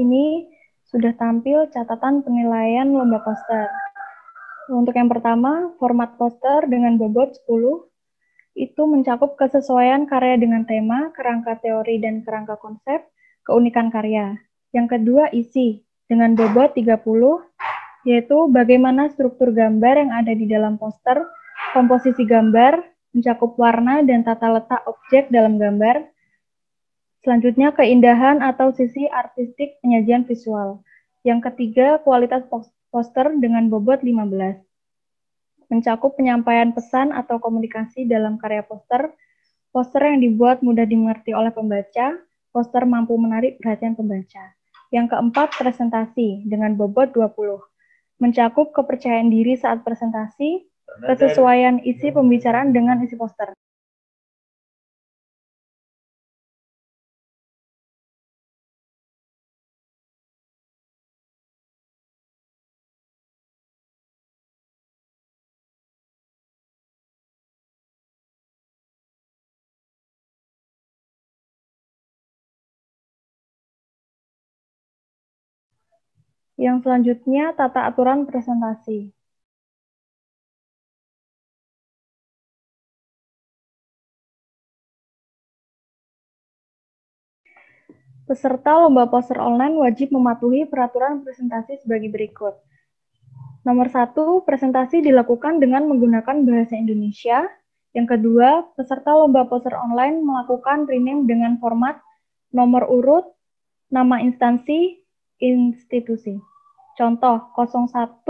ini sudah tampil catatan penilaian lomba poster. Untuk yang pertama, format poster dengan bobot 10 itu mencakup kesesuaian karya dengan tema, kerangka teori dan kerangka konsep, keunikan karya. Yang kedua, isi dengan bobot 30, yaitu bagaimana struktur gambar yang ada di dalam poster, komposisi gambar, mencakup warna dan tata letak objek dalam gambar. Selanjutnya, keindahan atau sisi artistik penyajian visual. Yang ketiga, kualitas poster dengan bobot 15. Mencakup penyampaian pesan atau komunikasi dalam karya poster, poster yang dibuat mudah dimengerti oleh pembaca, poster mampu menarik perhatian pembaca. Yang keempat, presentasi dengan bobot 20. Mencakup kepercayaan diri saat presentasi, kesesuaian isi pembicaraan dengan isi poster. Yang selanjutnya, tata aturan presentasi. Peserta lomba poster online wajib mematuhi peraturan presentasi sebagai berikut. Nomor 1, presentasi dilakukan dengan menggunakan bahasa Indonesia. Yang kedua, peserta lomba poster online melakukan rename dengan format nomor urut, nama instansi, institusi. Contoh, 01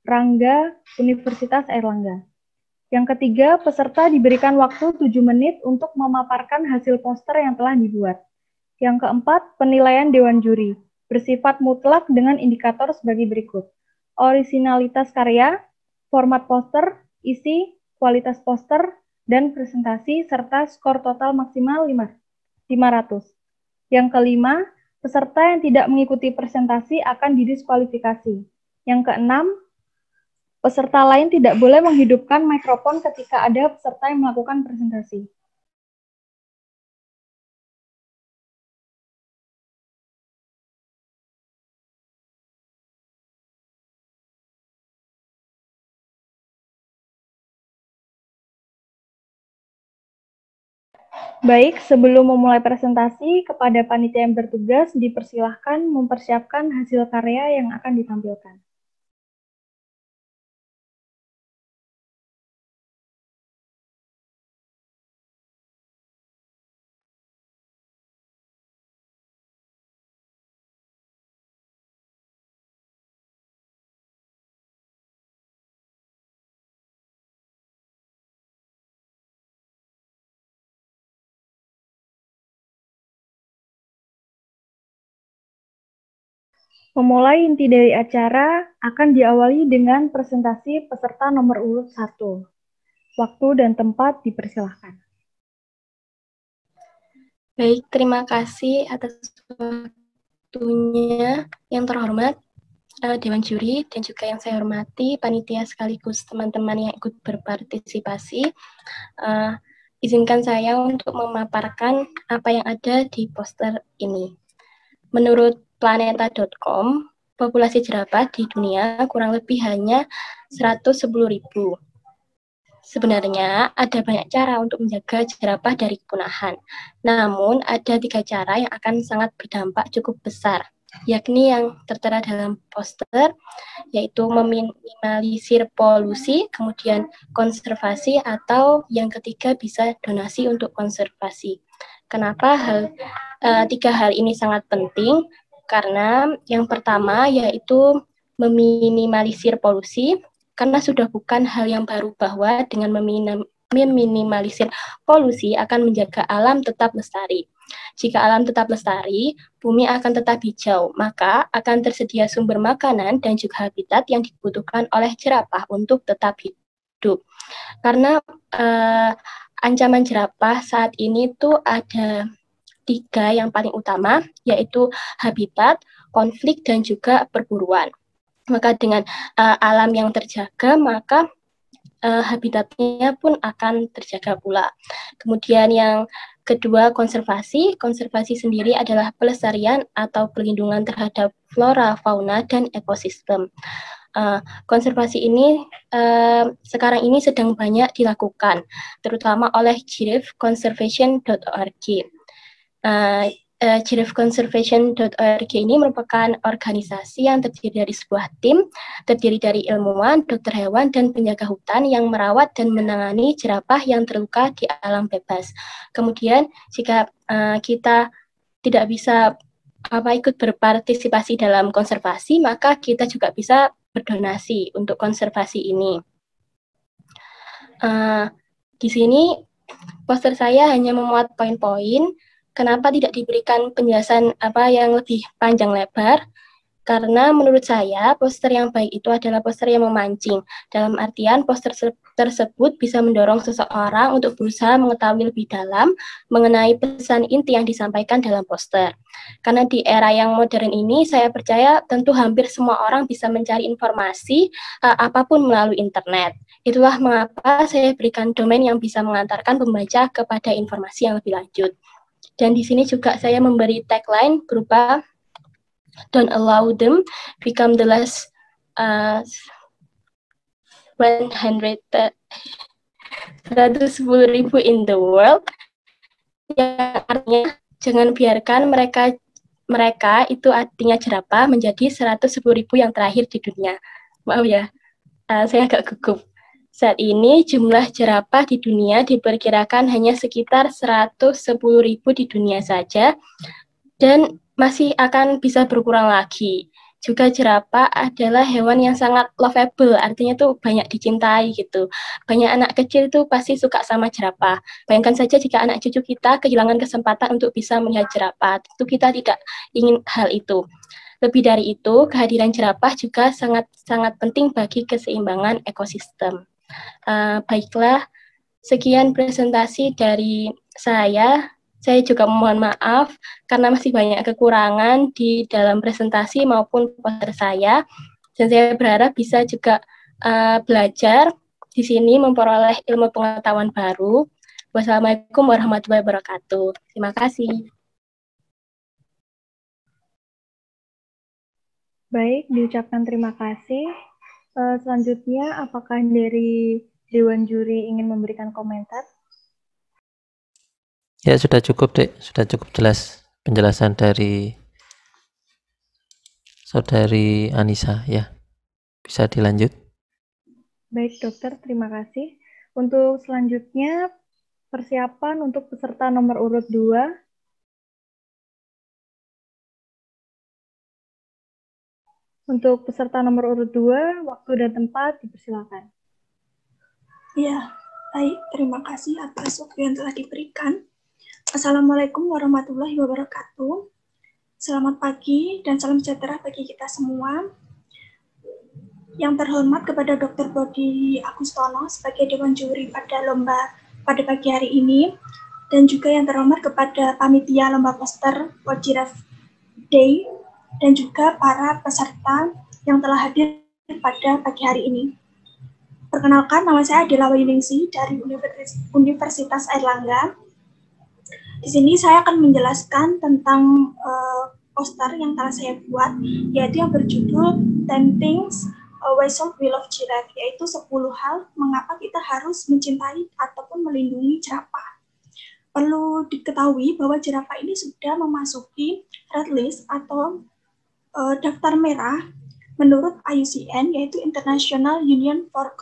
Rangga, Universitas Airlangga. Yang ketiga, peserta diberikan waktu 7 menit untuk memaparkan hasil poster yang telah dibuat. Yang keempat, penilaian Dewan Juri, bersifat mutlak dengan indikator sebagai berikut. Orisinalitas karya, format poster, isi, kualitas poster, dan presentasi, serta skor total maksimal 500. Yang kelima, peserta yang tidak mengikuti presentasi akan didiskualifikasi. Yang keenam, peserta lain tidak boleh menghidupkan mikrofon ketika ada peserta yang melakukan presentasi. Baik, sebelum memulai presentasi, kepada panitia yang bertugas dipersilahkan mempersiapkan hasil karya yang akan ditampilkan. Memulai inti dari acara akan diawali dengan presentasi peserta nomor urut 1. Waktu dan tempat dipersilahkan. Baik, terima kasih atas waktunya yang terhormat Dewan Juri dan juga yang saya hormati panitia sekaligus teman-teman yang ikut berpartisipasi. Izinkan saya untuk memaparkan apa yang ada di poster ini. Menurut planeta.com, populasi jerapah di dunia kurang lebih hanya 110.000. Sebenarnya ada banyak cara untuk menjaga jerapah dari kepunahan. Namun ada 3 cara yang akan sangat berdampak cukup besar, yakni yang tertera dalam poster, yaitu meminimalisir polusi, kemudian konservasi, atau yang ketiga bisa donasi untuk konservasi. Kenapa 3 hal ini sangat penting? Karena yang pertama yaitu meminimalisir polusi, karena sudah bukan hal yang baru bahwa dengan meminimalisir polusi akan menjaga alam tetap lestari. Jika alam tetap lestari, bumi akan tetap hijau, maka akan tersedia sumber makanan dan juga habitat yang dibutuhkan oleh jerapah untuk tetap hidup. Karena ancaman jerapah saat ini tuh ada 3 yang paling utama, yaitu habitat, konflik, dan juga perburuan. Maka dengan alam yang terjaga, maka habitatnya pun akan terjaga pula. Kemudian yang Kedua, konservasi. Konservasi sendiri adalah pelestarian atau pelindungan terhadap flora, fauna, dan ekosistem. Konservasi ini sekarang ini sedang banyak dilakukan, terutama oleh giraffeconservation.org. Giraffeconservation.org ini merupakan organisasi yang terdiri dari sebuah tim, terdiri dari ilmuwan, dokter hewan, dan penjaga hutan yang merawat dan menangani jerapah yang terluka di alam bebas. Kemudian, jika kita tidak bisa ikut berpartisipasi dalam konservasi, maka kita juga bisa berdonasi untuk konservasi ini. Di sini, poster saya hanya memuat poin-poin. Kenapa tidak diberikan penjelasan yang lebih panjang lebar? Karena menurut saya, poster yang baik itu adalah poster yang memancing. Dalam artian, poster tersebut bisa mendorong seseorang untuk berusaha mengetahui lebih dalam mengenai pesan inti yang disampaikan dalam poster. Karena di era yang modern ini, saya percaya tentu hampir semua orang bisa mencari informasi apapun melalui internet. Itulah mengapa saya berikan domain yang bisa mengantarkan pembaca kepada informasi yang lebih lanjut. Dan di sini juga saya memberi tagline berupa "Don't allow them become the last 110,000 in the world", yang artinya jangan biarkan mereka itu artinya jerapah menjadi 110.000 yang terakhir di dunia. Maaf ya, saya agak gugup. Saat ini jumlah jerapah di dunia diperkirakan hanya sekitar 110.000 di dunia saja, dan masih akan bisa berkurang lagi. Juga jerapah adalah hewan yang sangat lovable, artinya tuh banyak dicintai gitu. Banyak anak kecil tuh pasti suka sama jerapah. Bayangkan saja jika anak cucu kita kehilangan kesempatan untuk bisa melihat jerapah, tentu kita tidak ingin hal itu. Lebih dari itu, kehadiran jerapah juga sangat penting bagi keseimbangan ekosistem. Baiklah, sekian presentasi dari saya. Saya juga mohon maaf karena masih banyak kekurangan di dalam presentasi maupun poster saya. Dan saya berharap bisa juga belajar di sini, memperoleh ilmu pengetahuan baru. Wassalamualaikum warahmatullahi wabarakatuh. Terima kasih. Baik, diucapkan terima kasih. Selanjutnya, apakah dari Dewan Juri ingin memberikan komentar? Ya, sudah cukup, Dek. Sudah cukup jelas penjelasan dari Saudari Anissa, ya. Bisa dilanjut. Baik, Dokter. Terima kasih. Untuk selanjutnya, persiapan untuk peserta nomor urut 2. Untuk peserta nomor urut 2, waktu dan tempat dipersilakan. Ya, baik. Terima kasih atas waktu yang telah diberikan. Assalamualaikum warahmatullahi wabarakatuh. Selamat pagi dan salam sejahtera bagi kita semua. Yang terhormat kepada Dr. Bodi Agustono sebagai Dewan Juri pada lomba pada pagi hari ini, dan juga yang terhormat kepada panitia lomba poster World Giraffe Day, dan juga para peserta yang telah hadir pada pagi hari ini. Perkenalkan, nama saya Adela Winingsi dari Universitas Airlangga. Di sini saya akan menjelaskan tentang poster yang telah saya buat, yaitu yang berjudul 10 Things Why We Love Giraffe, yaitu 10 hal mengapa kita harus mencintai ataupun melindungi jerapah. Perlu diketahui bahwa jerapah ini sudah memasuki red list atau daftar merah menurut IUCN, yaitu International Union for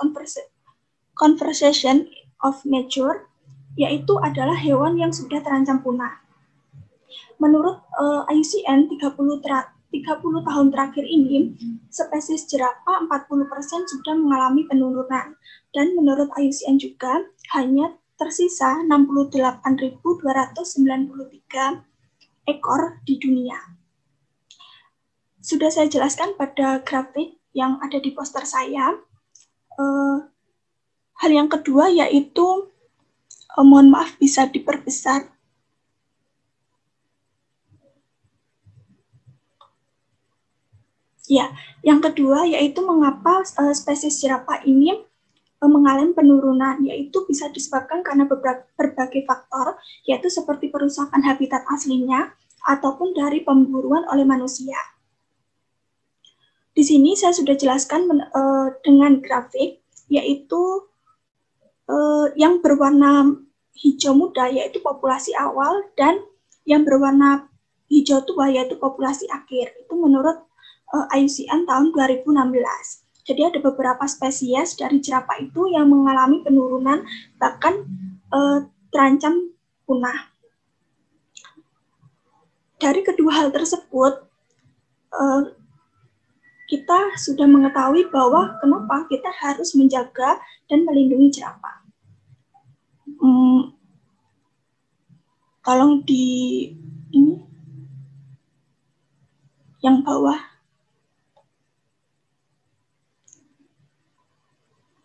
Conservation of Nature, yaitu adalah hewan yang sudah terancam punah. Menurut IUCN, 30 tahun terakhir ini, spesies jerapah 40% sudah mengalami penurunan, dan menurut IUCN juga hanya tersisa 68.293 ekor di dunia. Sudah saya jelaskan pada grafik yang ada di poster saya. Hal yang kedua yaitu, mohon maaf bisa diperbesar. Ya, yang kedua yaitu mengapa spesies jerapah ini mengalami penurunan, yaitu bisa disebabkan karena berbagai faktor, yaitu seperti perusakan habitat aslinya ataupun dari pemburuan oleh manusia. Di sini saya sudah jelaskan dengan grafik, yaitu yang berwarna hijau muda yaitu populasi awal, dan yang berwarna hijau tua yaitu populasi akhir. Itu menurut IUCN tahun 2016. Jadi ada beberapa spesies dari jerapah itu yang mengalami penurunan, bahkan terancam punah. Dari kedua hal tersebut, kita sudah mengetahui bahwa kenapa kita harus menjaga dan melindungi jerapah. Tolong di ini yang bawah.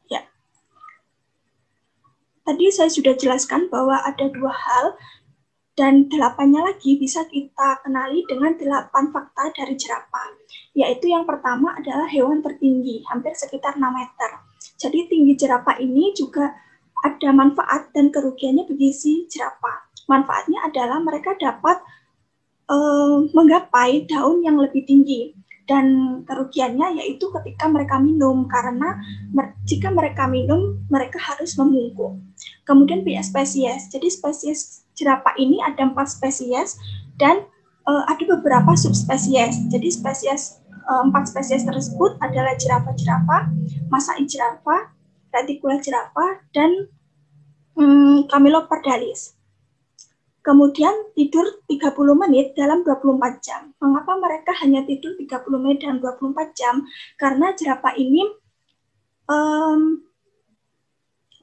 Ya. Tadi saya sudah jelaskan bahwa ada dua hal, dan 8-nya lagi bisa kita kenali dengan 8 fakta dari jerapah. Yaitu yang pertama adalah hewan tertinggi, hampir sekitar 6 meter. Jadi tinggi jerapah ini juga ada manfaat dan kerugiannya bagi si jerapah. Manfaatnya adalah mereka dapat menggapai daun yang lebih tinggi, dan kerugiannya yaitu ketika mereka minum, karena jika mereka minum mereka harus membungkuk. Kemudian pihak spesies, jadi spesies jerapah ini ada 4 spesies dan ada beberapa subspesies. Jadi 4 spesies tersebut adalah jerapah-jerapah, Masai jerapah, reticula jerapah, dan Camelopardalis. Kemudian tidur 30 menit dalam 24 jam. Mengapa mereka hanya tidur 30 menit dalam 24 jam? Karena jerapah ini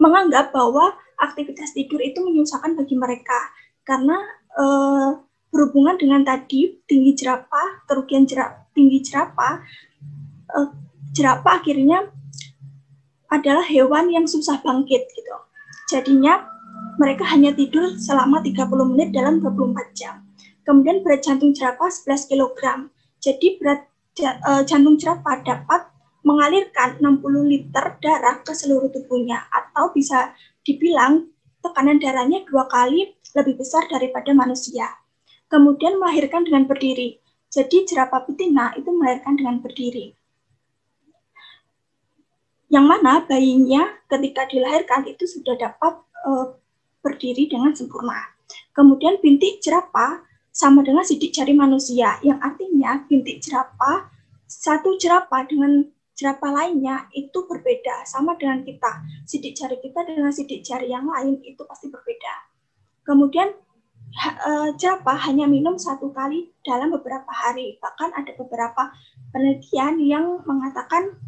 menganggap bahwa aktivitas tidur itu menyusahkan bagi mereka. Karena berhubungan dengan tadi tinggi jerapah, kerugian tinggi jerapah, jerapah akhirnya adalah hewan yang susah bangkit gitu. Jadinya mereka hanya tidur selama 30 menit dalam 24 jam. Kemudian berat jantung jerapah 11 kg. Jadi berat jantung jerapah dapat mengalirkan 60 liter darah ke seluruh tubuhnya, atau bisa dibilang tekanan darahnya 2 kali lebih besar daripada manusia. Kemudian melahirkan dengan berdiri. Jadi jerapah betina itu melahirkan dengan berdiri. Yang mana bayinya ketika dilahirkan itu sudah dapat berdiri dengan sempurna. Kemudian bintik jerapah sama dengan sidik jari manusia, yang artinya bintik jerapah, satu jerapah dengan jerapah lainnya itu berbeda, sama dengan kita. Sidik jari kita dengan sidik jari yang lain itu pasti berbeda. Kemudian jerapah hanya minum 1 kali dalam beberapa hari. Bahkan ada beberapa penelitian yang mengatakan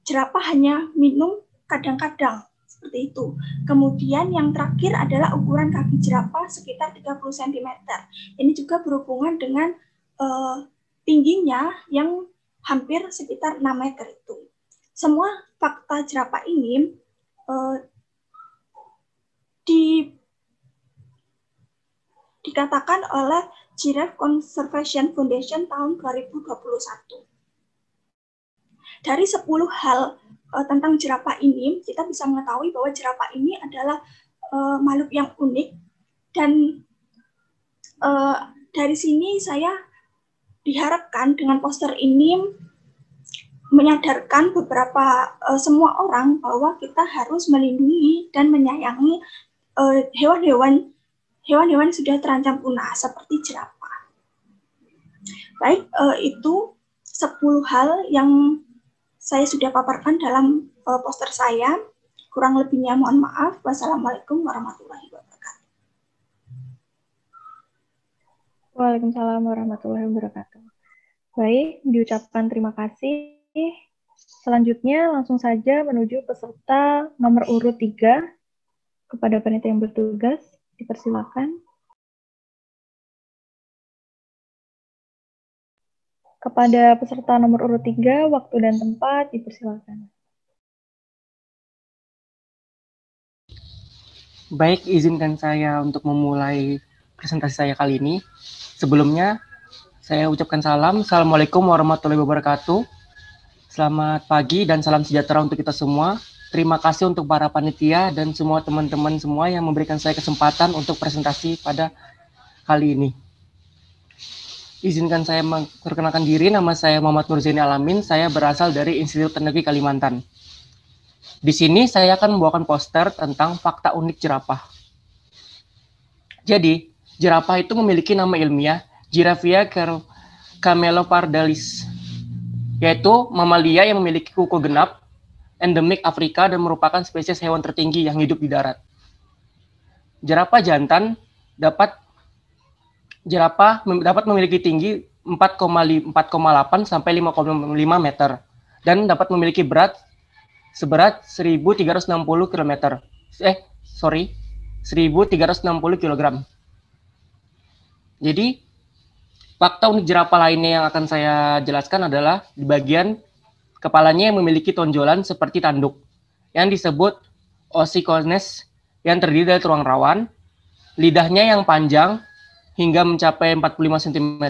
jerapah hanya minum kadang-kadang. Seperti itu. Kemudian yang terakhir adalah ukuran kaki jerapah sekitar 30 cm. Ini juga berhubungan dengan tingginya yang hampir sekitar 6 meter itu. Semua fakta jerapah ini dikatakan oleh Giraffe Conservation Foundation tahun 2021. Dari 10 hal tentang jerapah ini, kita bisa mengetahui bahwa jerapah ini adalah makhluk yang unik, dan dari sini saya diharapkan dengan poster ini menyadarkan beberapa semua orang bahwa kita harus melindungi dan menyayangi hewan-hewan yang sudah terancam punah seperti jerapah. Baik, itu 10 hal yang saya sudah paparkan dalam poster saya. Kurang lebihnya mohon maaf. Wassalamualaikum warahmatullahi wabarakatuh. Waalaikumsalam warahmatullahi wabarakatuh. Baik, diucapkan terima kasih. Selanjutnya langsung saja menuju peserta nomor urut 3 kepada panitia yang bertugas. Dipersilakan. Kepada peserta nomor urut 3, waktu dan tempat dipersilakan. Baik, izinkan saya untuk memulai presentasi saya kali ini. Sebelumnya, saya ucapkan salam. Assalamualaikum warahmatullahi wabarakatuh. Selamat pagi dan salam sejahtera untuk kita semua. Terima kasih untuk para panitia dan semua teman-teman semua yang memberikan saya kesempatan untuk presentasi pada kali ini. Izinkan saya memperkenalkan diri, nama saya Muhammad Nurzaini Alamin, saya berasal dari Institut Teknologi Kalimantan. Di sini saya akan membawakan poster tentang fakta unik jerapah. Jadi, jerapah itu memiliki nama ilmiah Girafia camelopardalis, yaitu mamalia yang memiliki kuku genap, endemik Afrika dan merupakan spesies hewan tertinggi yang hidup di darat. Jerapah jantan dapat memiliki tinggi 4,8 sampai 5,5 meter dan dapat memiliki seberat 1.360 kg. Jadi, fakta unik jerapah lainnya yang akan saya jelaskan adalah di bagian kepalanya yang memiliki tonjolan seperti tanduk, yang disebut ossicones, yang terdiri dari tulang rawan, lidahnya yang panjang hingga mencapai 45 cm,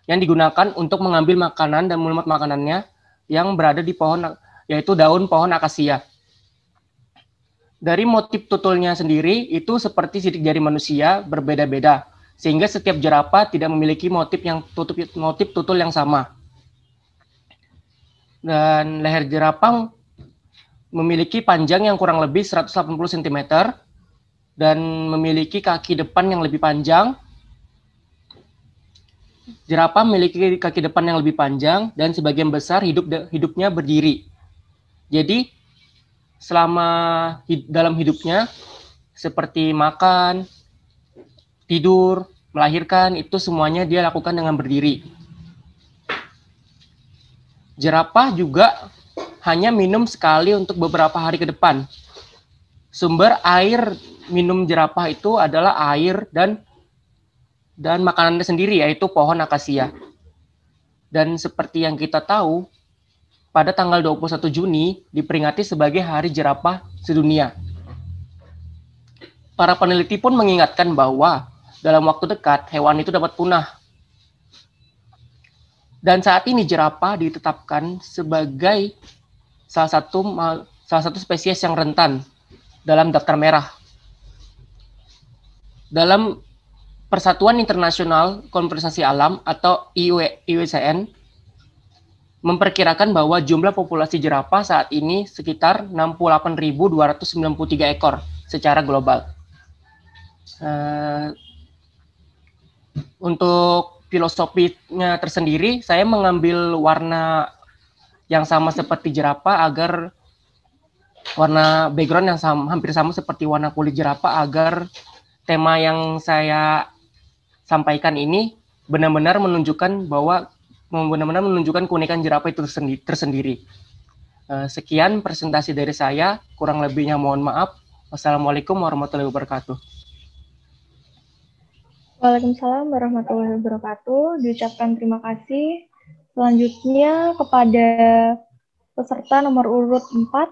yang digunakan untuk mengambil makanan dan melumat makanannya yang berada di pohon, yaitu daun pohon akasia. Dari motif tutulnya sendiri, itu seperti sidik jari manusia berbeda-beda, sehingga setiap jerapah tidak memiliki motif tutul yang sama. Dan leher jerapah memiliki panjang yang kurang lebih 180 cm dan memiliki kaki depan yang lebih panjang. Jerapah memiliki kaki depan yang lebih panjang dan sebagian besar hidupnya berdiri. Jadi, dalam hidupnya, seperti makan, tidur, melahirkan, itu semuanya dia lakukan dengan berdiri. Jerapah juga hanya minum sekali untuk beberapa hari ke depan. Sumber air minum jerapah itu adalah air dan makanannya sendiri, yaitu pohon akasia. Dan seperti yang kita tahu, pada tanggal 21 Juni diperingati sebagai Hari Jerapah Sedunia. Para peneliti pun mengingatkan bahwa dalam waktu dekat hewan itu dapat punah. Dan saat ini jerapah ditetapkan sebagai salah satu spesies yang rentan dalam daftar merah. Dalam Persatuan Internasional Konservasi Alam atau IUCN memperkirakan bahwa jumlah populasi jerapah saat ini sekitar 68.293 ekor secara global. Untuk filosofinya tersendiri, saya mengambil warna yang sama seperti jerapah agar warna background yang hampir sama seperti warna kulit jerapah agar tema yang saya sampaikan ini benar-benar menunjukkan keunikan jerapah itu tersendiri. Sekian presentasi dari saya, kurang lebihnya mohon maaf. Wassalamualaikum warahmatullahi wabarakatuh. Waalaikumsalam warahmatullahi wabarakatuh. Diucapkan terima kasih. Selanjutnya kepada peserta nomor urut 4.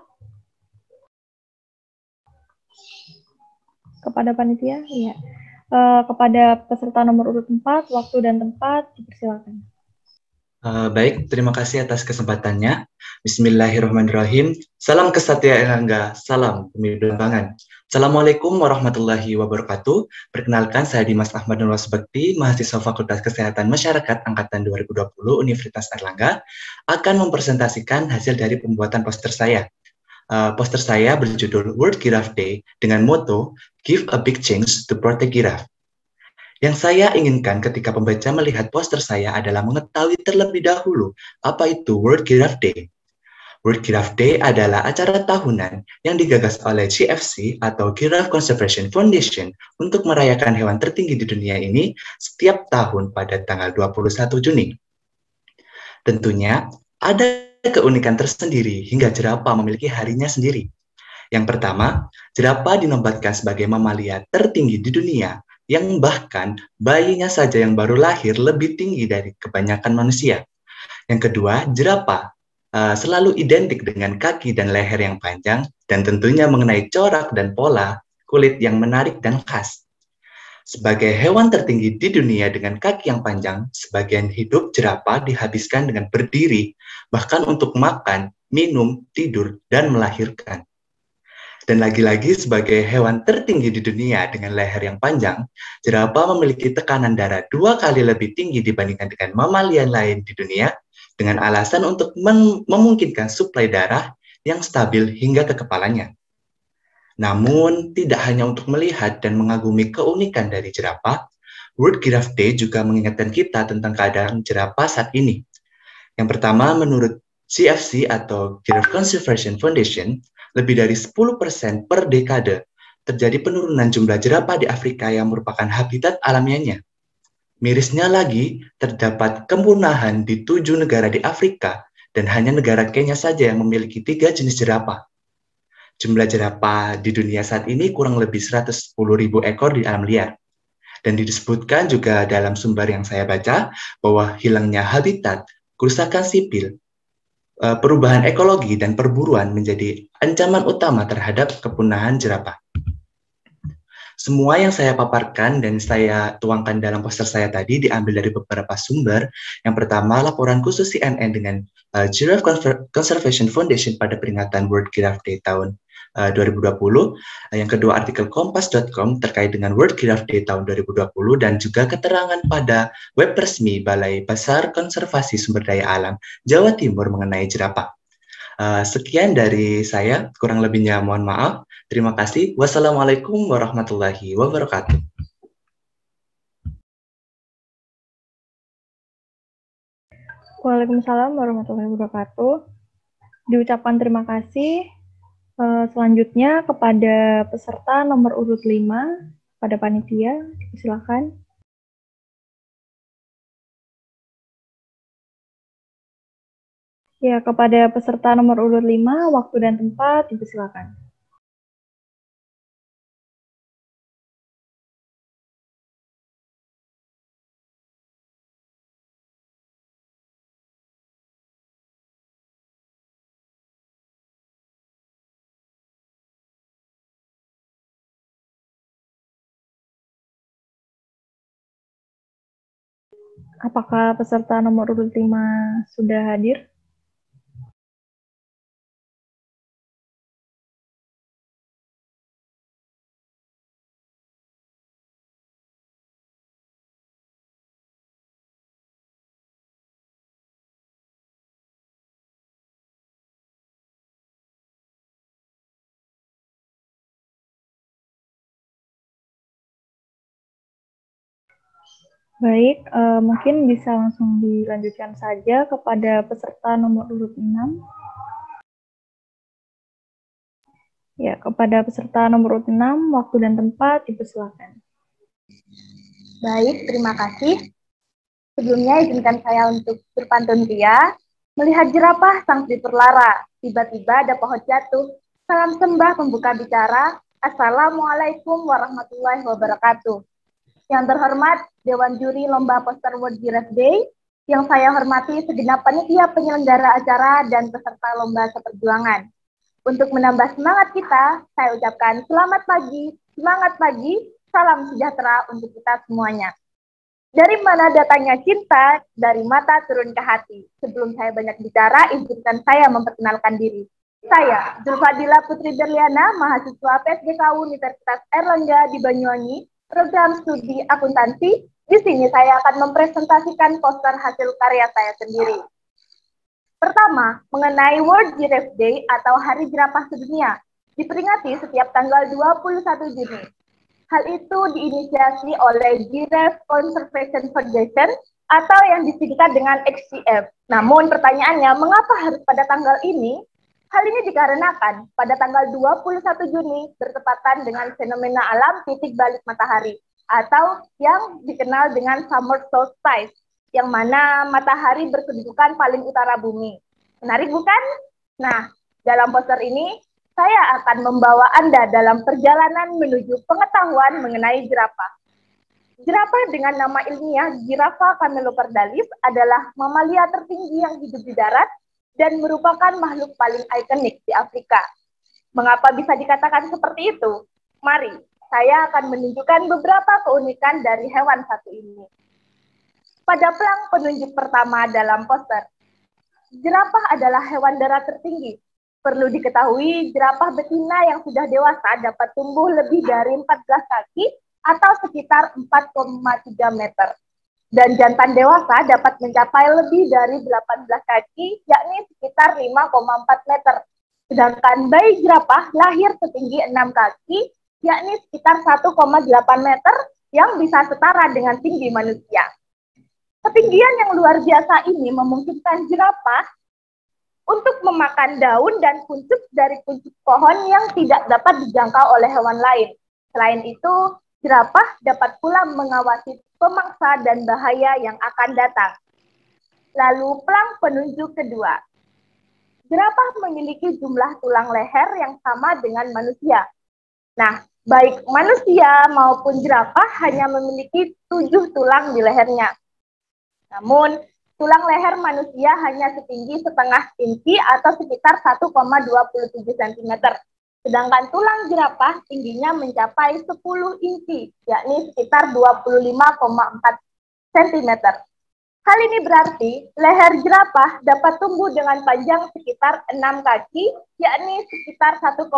Kepada panitia, iya. Kepada peserta nomor urut 4, waktu dan tempat, dipersilakan. Baik, terima kasih atas kesempatannya. Bismillahirrahmanirrahim. Salam kesatria Erlangga, salam pemilu pangan. Assalamualaikum warahmatullahi wabarakatuh. Perkenalkan, saya Dimas Ahmad Nurul Sebekti, mahasiswa Fakultas Kesehatan Masyarakat Angkatan 2020 Universitas Erlangga, akan mempresentasikan hasil dari pembuatan poster saya. Poster saya berjudul World Giraffe Day dengan moto Give a Big Change to Protect Giraffe. Yang saya inginkan ketika pembaca melihat poster saya adalah mengetahui terlebih dahulu apa itu World Giraffe Day. World Giraffe Day adalah acara tahunan yang digagas oleh GFC atau Giraffe Conservation Foundation untuk merayakan hewan tertinggi di dunia ini setiap tahun pada tanggal 21 Juni. Tentunya ada keunikan tersendiri hingga jerapah memiliki harinya sendiri. Yang pertama, jerapah dinobatkan sebagai mamalia tertinggi di dunia yang bahkan bayinya saja yang baru lahir lebih tinggi dari kebanyakan manusia. Yang kedua, jerapah selalu identik dengan kaki dan leher yang panjang dan tentunya mengenai corak dan pola kulit yang menarik dan khas. Sebagai hewan tertinggi di dunia dengan kaki yang panjang, sebagian hidup jerapah dihabiskan dengan berdiri, bahkan untuk makan, minum, tidur, dan melahirkan. Dan lagi-lagi sebagai hewan tertinggi di dunia dengan leher yang panjang, jerapah memiliki tekanan darah 2 kali lebih tinggi dibandingkan dengan mamalia lain di dunia, dengan alasan untuk memungkinkan suplai darah yang stabil hingga ke kepalanya. Namun, tidak hanya untuk melihat dan mengagumi keunikan dari jerapah, World Giraffe Day juga mengingatkan kita tentang keadaan jerapah saat ini. Yang pertama, menurut GFC atau Giraffe Conservation Foundation, lebih dari 10% per dekade terjadi penurunan jumlah jerapah di Afrika yang merupakan habitat alamiahnya. Mirisnya lagi, terdapat kepunahan di 7 negara di Afrika dan hanya negara Kenya saja yang memiliki 3 jenis jerapah. Jumlah jerapah di dunia saat ini kurang lebih 110.000 ekor di alam liar. Dan disebutkan juga dalam sumber yang saya baca bahwa hilangnya habitat, kerusakan sipil, perubahan ekologi dan perburuan menjadi ancaman utama terhadap kepunahan jerapah. Semua yang saya paparkan dan saya tuangkan dalam poster saya tadi diambil dari beberapa sumber. Yang pertama, laporan khusus CNN dengan Giraffe Conservation Foundation pada peringatan World Giraffe Day tahun 2020. Yang kedua, artikel kompas.com terkait dengan World Giraffe Day tahun 2020 dan juga keterangan pada web resmi Balai Besar Konservasi Sumber Daya Alam Jawa Timur mengenai jerapah. Sekian dari saya, kurang lebihnya mohon maaf. Terima kasih. Wassalamualaikum warahmatullahi wabarakatuh. Waalaikumsalam warahmatullahi wabarakatuh. Diucapkan terima kasih. Selanjutnya kepada peserta nomor urut 5, pada panitia, silakan. Ya, kepada peserta nomor urut 5, waktu dan tempat, silakan. Apakah peserta nomor urut 5 sudah hadir? Baik, mungkin bisa langsung dilanjutkan saja kepada peserta nomor urut 6. Ya, kepada peserta nomor urut 6, waktu dan tempat, silakan. Baik, terima kasih. Sebelumnya izinkan saya untuk berpantun ria. Melihat jerapah sang Sri Perlara, tiba-tiba ada pohon jatuh. Salam sembah pembuka bicara. Assalamualaikum warahmatullahi wabarakatuh. Yang terhormat Dewan Juri Lomba Poster World Giraffe Day, yang saya hormati segenap panitia penyelenggara acara dan peserta Lomba Seperjuangan. Untuk menambah semangat kita, saya ucapkan selamat pagi, semangat pagi, salam sejahtera untuk kita semuanya. Dari mana datangnya cinta? Dari mata turun ke hati. Sebelum saya banyak bicara, izinkan saya memperkenalkan diri. Saya, Zulfadila Putri Berliana, mahasiswa PSGKU Universitas Airlangga di Banyuwangi, program studi akuntansi. Di sini saya akan mempresentasikan poster hasil karya saya sendiri. Pertama, mengenai World Giraffe Day atau Hari Jerapah Sedunia, diperingati setiap tanggal 21 Juni. Hal itu diinisiasi oleh Giraffe Conservation Foundation atau yang disingkat dengan XCF. Namun pertanyaannya, mengapa harus pada tanggal ini? Hal ini dikarenakan pada tanggal 21 Juni bertepatan dengan fenomena alam titik balik matahari atau yang dikenal dengan summer solstice, yang mana matahari berkedudukan paling utara bumi. Menarik bukan? Nah, dalam poster ini saya akan membawa Anda dalam perjalanan menuju pengetahuan mengenai jerapah. Jerapah dengan nama ilmiah Giraffa camelopardalis adalah mamalia tertinggi yang hidup di darat dan merupakan makhluk paling ikonik di Afrika. Mengapa bisa dikatakan seperti itu? Mari saya akan menunjukkan beberapa keunikan dari hewan satu ini. Pada pelang penunjuk pertama dalam poster, jerapah adalah hewan darat tertinggi. Perlu diketahui, jerapah betina yang sudah dewasa dapat tumbuh lebih dari 14 kaki atau sekitar 4,3 meter. Dan jantan dewasa dapat mencapai lebih dari 18 kaki, yakni sekitar 5,4 meter. Sedangkan bayi jerapah lahir setinggi 6 kaki, yakni sekitar 1,8 meter yang bisa setara dengan tinggi manusia. Ketinggian yang luar biasa ini memungkinkan jerapah untuk memakan daun dan kuncup dari kuncup pohon yang tidak dapat dijangkau oleh hewan lain. Selain itu, jerapah dapat pula mengawasi pemangsa dan bahaya yang akan datang. Lalu pelang penunjuk kedua. Jerapah memiliki jumlah tulang leher yang sama dengan manusia. Nah, baik manusia maupun jerapah hanya memiliki 7 tulang di lehernya. Namun, tulang leher manusia hanya setinggi setengah inci atau sekitar 1,27 cm. Sedangkan tulang jerapah tingginya mencapai 10 inci, yakni sekitar 25,4 cm. Hal ini berarti leher jerapah dapat tumbuh dengan panjang sekitar 6 kaki, yakni sekitar 1,8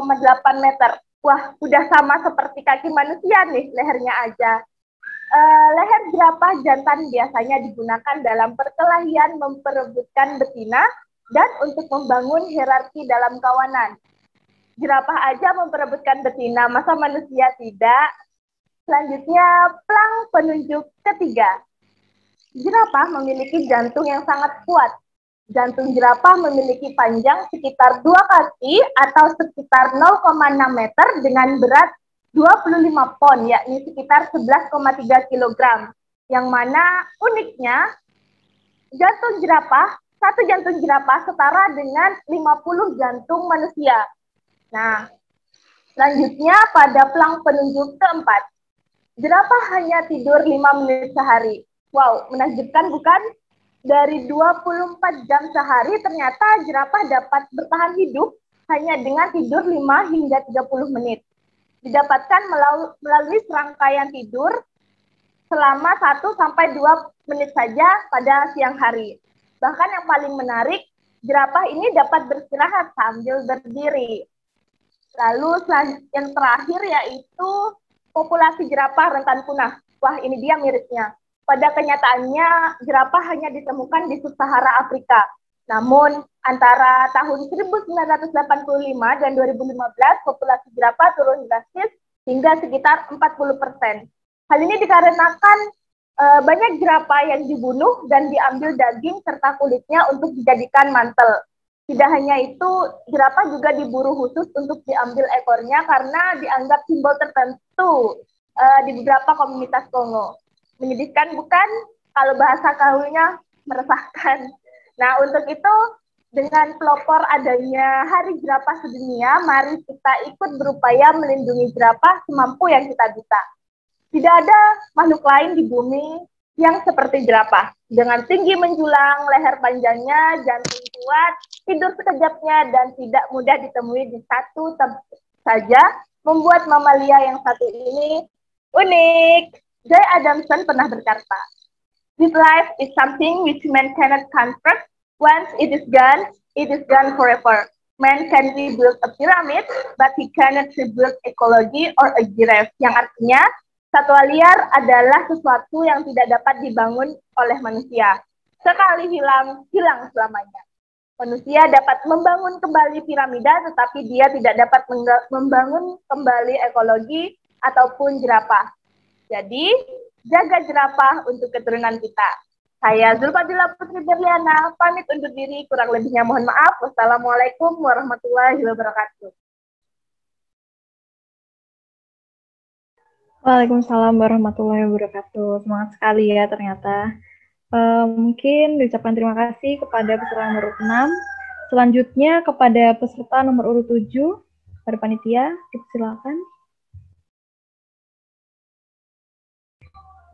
meter. Wah, udah sama seperti kaki manusia nih lehernya aja. Leher jerapah jantan biasanya digunakan dalam perkelahian memperebutkan betina dan untuk membangun hierarki dalam kawanan. Jerapah aja memperebutkan betina, masa manusia tidak? Selanjutnya, pelang penunjuk ketiga. Jerapah memiliki jantung yang sangat kuat. Jantung jerapah memiliki panjang sekitar 2 kaki atau sekitar 0,6 meter dengan berat 25 pon, yakni sekitar 11,3 kg. Yang mana uniknya, satu jantung jerapah setara dengan 50 jantung manusia. Nah, selanjutnya pada pelang penunjuk keempat. Jerapah hanya tidur 5 menit sehari. Wow, menakjubkan bukan? Dari 24 jam sehari, ternyata jerapah dapat bertahan hidup hanya dengan tidur 5 hingga 30 menit. Didapatkan melalui serangkaian tidur selama 1-2 menit saja pada siang hari. Bahkan yang paling menarik, jerapah ini dapat beristirahat sambil berdiri. Lalu yang terakhir yaitu populasi jerapah rentan punah. Wah, ini dia mirisnya. Pada kenyataannya, jerapah hanya ditemukan di sub-Sahara Afrika. Namun, antara tahun 1985 dan 2015, populasi jerapah turun drastis hingga sekitar 40%. Hal ini dikarenakan banyak jerapah yang dibunuh dan diambil daging serta kulitnya untuk dijadikan mantel. Tidak hanya itu, jerapah juga diburu khusus untuk diambil ekornya karena dianggap simbol tertentu di beberapa komunitas Kongo. Menyedihkan bukan? Kalau bahasa gaulnya meresahkan. Nah, untuk itu, dengan pelopor adanya Hari Jerapah Sedunia, mari kita ikut berupaya melindungi jerapah semampu yang kita bisa. Tidak ada makhluk lain di bumi yang seperti jerapah. Dengan tinggi menjulang, leher panjangnya, jantung kuat, tidur sekejapnya, dan tidak mudah ditemui di satu tempat saja, membuat mamalia yang satu ini unik. Jay Adamson pernah berkata, "This life is something which man cannot construct. Once it is gone forever. Man can rebuild a pyramid, but he cannot rebuild ecology or a giraffe." Yang artinya, satwa liar adalah sesuatu yang tidak dapat dibangun oleh manusia. Sekali hilang, hilang selamanya. Manusia dapat membangun kembali piramida, tetapi dia tidak dapat membangun kembali ekologi ataupun jerapah. Jadi, jaga jerapah untuk keturunan kita. Saya Zulfadila Putri Berliana, pamit undur diri, kurang lebihnya mohon maaf. Wassalamualaikum warahmatullahi wabarakatuh. Waalaikumsalam warahmatullahi wabarakatuh. Semangat sekali ya ternyata. Mungkin diucapkan terima kasih kepada peserta nomor 6. Selanjutnya kepada peserta nomor urut 7, pada panitia, silakan.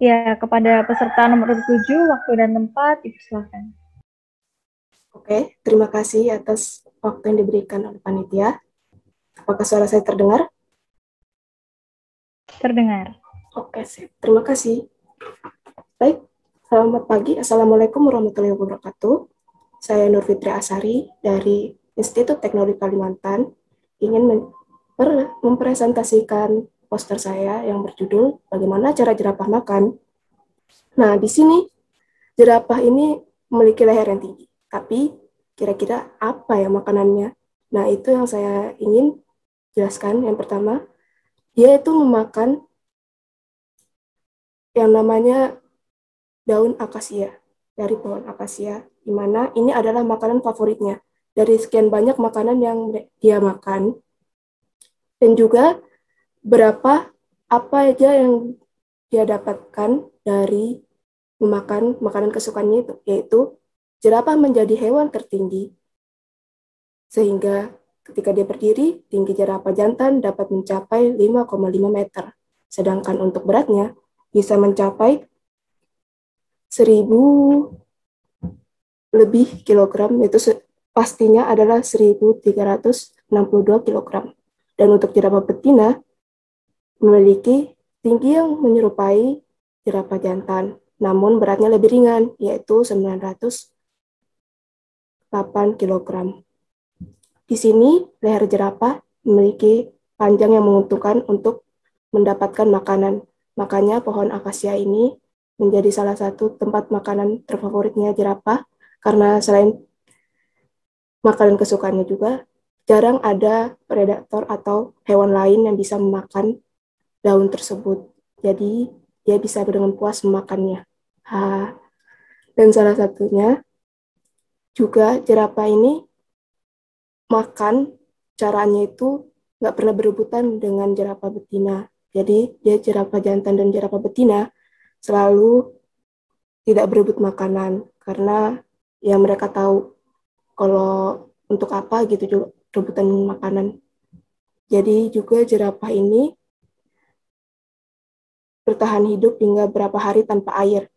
Ya, kepada peserta nomor 7, waktu dan tempat, silakan. Oke, terima kasih atas waktu yang diberikan oleh panitia. Apakah suara saya terdengar? Terdengar. Oke, sip. Terima kasih. Baik, selamat pagi. Assalamualaikum warahmatullahi wabarakatuh. Saya Nur Fitri Asari dari Institut Teknologi Kalimantan. Ingin mempresentasikan poster saya yang berjudul Bagaimana Cara Jerapah Makan. Nah, di sini jerapah ini memiliki leher yang tinggi. Tapi kira-kira apa ya makanannya? Nah, itu yang saya ingin jelaskan. Yang pertama, dia itu memakan yang namanya daun akasia, dari pohon akasia, di mana ini adalah makanan favoritnya. Dari sekian banyak makanan yang dia makan, dan juga berapa apa aja yang dia dapatkan dari memakan makanan kesukaannya itu, yaitu jerapah menjadi hewan tertinggi, sehingga ketika dia berdiri, tinggi jerapah jantan dapat mencapai 5,5 meter. Sedangkan untuk beratnya bisa mencapai 1.000 lebih kilogram, yaitu pastinya adalah 1.362 kilogram. Dan untuk jerapah betina memiliki tinggi yang menyerupai jerapah jantan, namun beratnya lebih ringan, yaitu 908 kilogram. Di sini, leher jerapah memiliki panjang yang menguntungkan untuk mendapatkan makanan. Makanya pohon akasia ini menjadi salah satu tempat makanan terfavoritnya jerapah, karena selain makanan kesukaannya juga, jarang ada predator atau hewan lain yang bisa memakan daun tersebut. Jadi, dia bisa dengan puas memakannya. Dan salah satunya juga jerapah ini makan, caranya itu nggak pernah berebutan dengan jerapah betina. Jadi, dia jerapah jantan dan jerapah betina selalu tidak berebut makanan, karena ya mereka tahu kalau untuk apa gitu juga rebutan makanan. Jadi juga jerapah ini bertahan hidup hingga berapa hari tanpa air.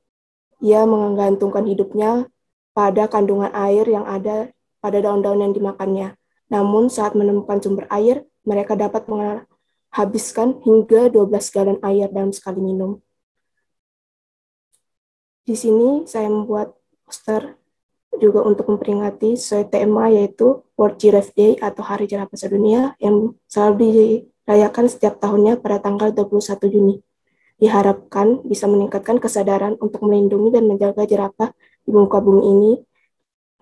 Ia menggantungkan hidupnya pada kandungan air yang ada pada daun-daun yang dimakannya. Namun saat menemukan sumber air, mereka dapat menghabiskan hingga 12 galon air dalam sekali minum. Di sini saya membuat poster juga untuk memperingati sesuai tema, yaitu World Giraffe Day atau Hari Jerapah Sedunia yang selalu dirayakan setiap tahunnya pada tanggal 21 Juni. Diharapkan bisa meningkatkan kesadaran untuk melindungi dan menjaga jerapah di muka bumi ini,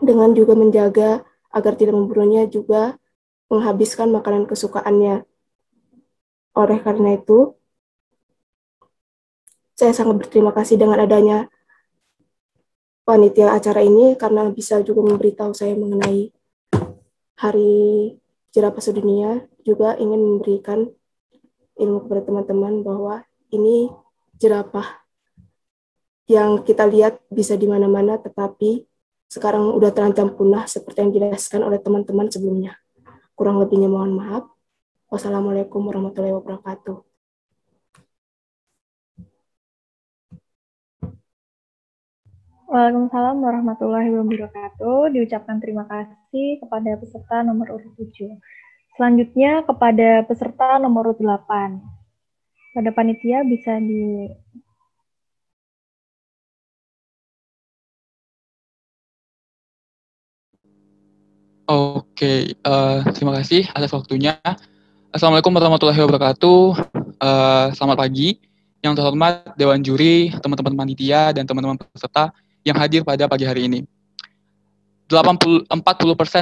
dengan juga menjaga agar tidak memburunya, juga menghabiskan makanan kesukaannya. Oleh karena itu, saya sangat berterima kasih dengan adanya panitia acara ini, karena bisa juga memberitahu saya mengenai Hari Jerapah Sedunia. Juga ingin memberikan ilmu kepada teman-teman bahwa ini jerapah yang kita lihat bisa di mana-mana, tetapi sekarang udah terancam punah seperti yang dijelaskan oleh teman-teman sebelumnya. Kurang lebihnya mohon maaf. Wassalamualaikum warahmatullahi wabarakatuh. Waalaikumsalam warahmatullahi wabarakatuh. Diucapkan terima kasih kepada peserta nomor urut 7. Selanjutnya kepada peserta nomor urut 8. Pada panitia bisa di... Oke, terima kasih atas waktunya. Assalamualaikum warahmatullahi wabarakatuh. Selamat pagi. Yang terhormat Dewan Juri, teman-teman panitia, dan teman-teman peserta yang hadir pada pagi hari ini. 40%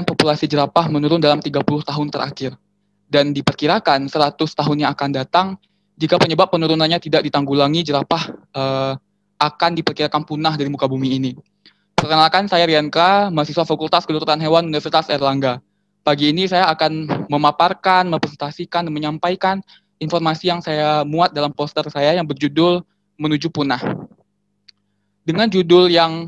populasi jerapah menurun dalam 30 tahun terakhir. Dan diperkirakan 100 tahun yang akan datang, jika penyebab penurunannya tidak ditanggulangi, jerapah akan diperkirakan punah dari muka bumi ini. Perkenalkan, saya Rianka, mahasiswa Fakultas Kedokteran Hewan Universitas Airlangga. Pagi ini saya akan memaparkan, mempresentasikan, dan menyampaikan informasi yang saya muat dalam poster saya yang berjudul Menuju Punah. Dengan judul yang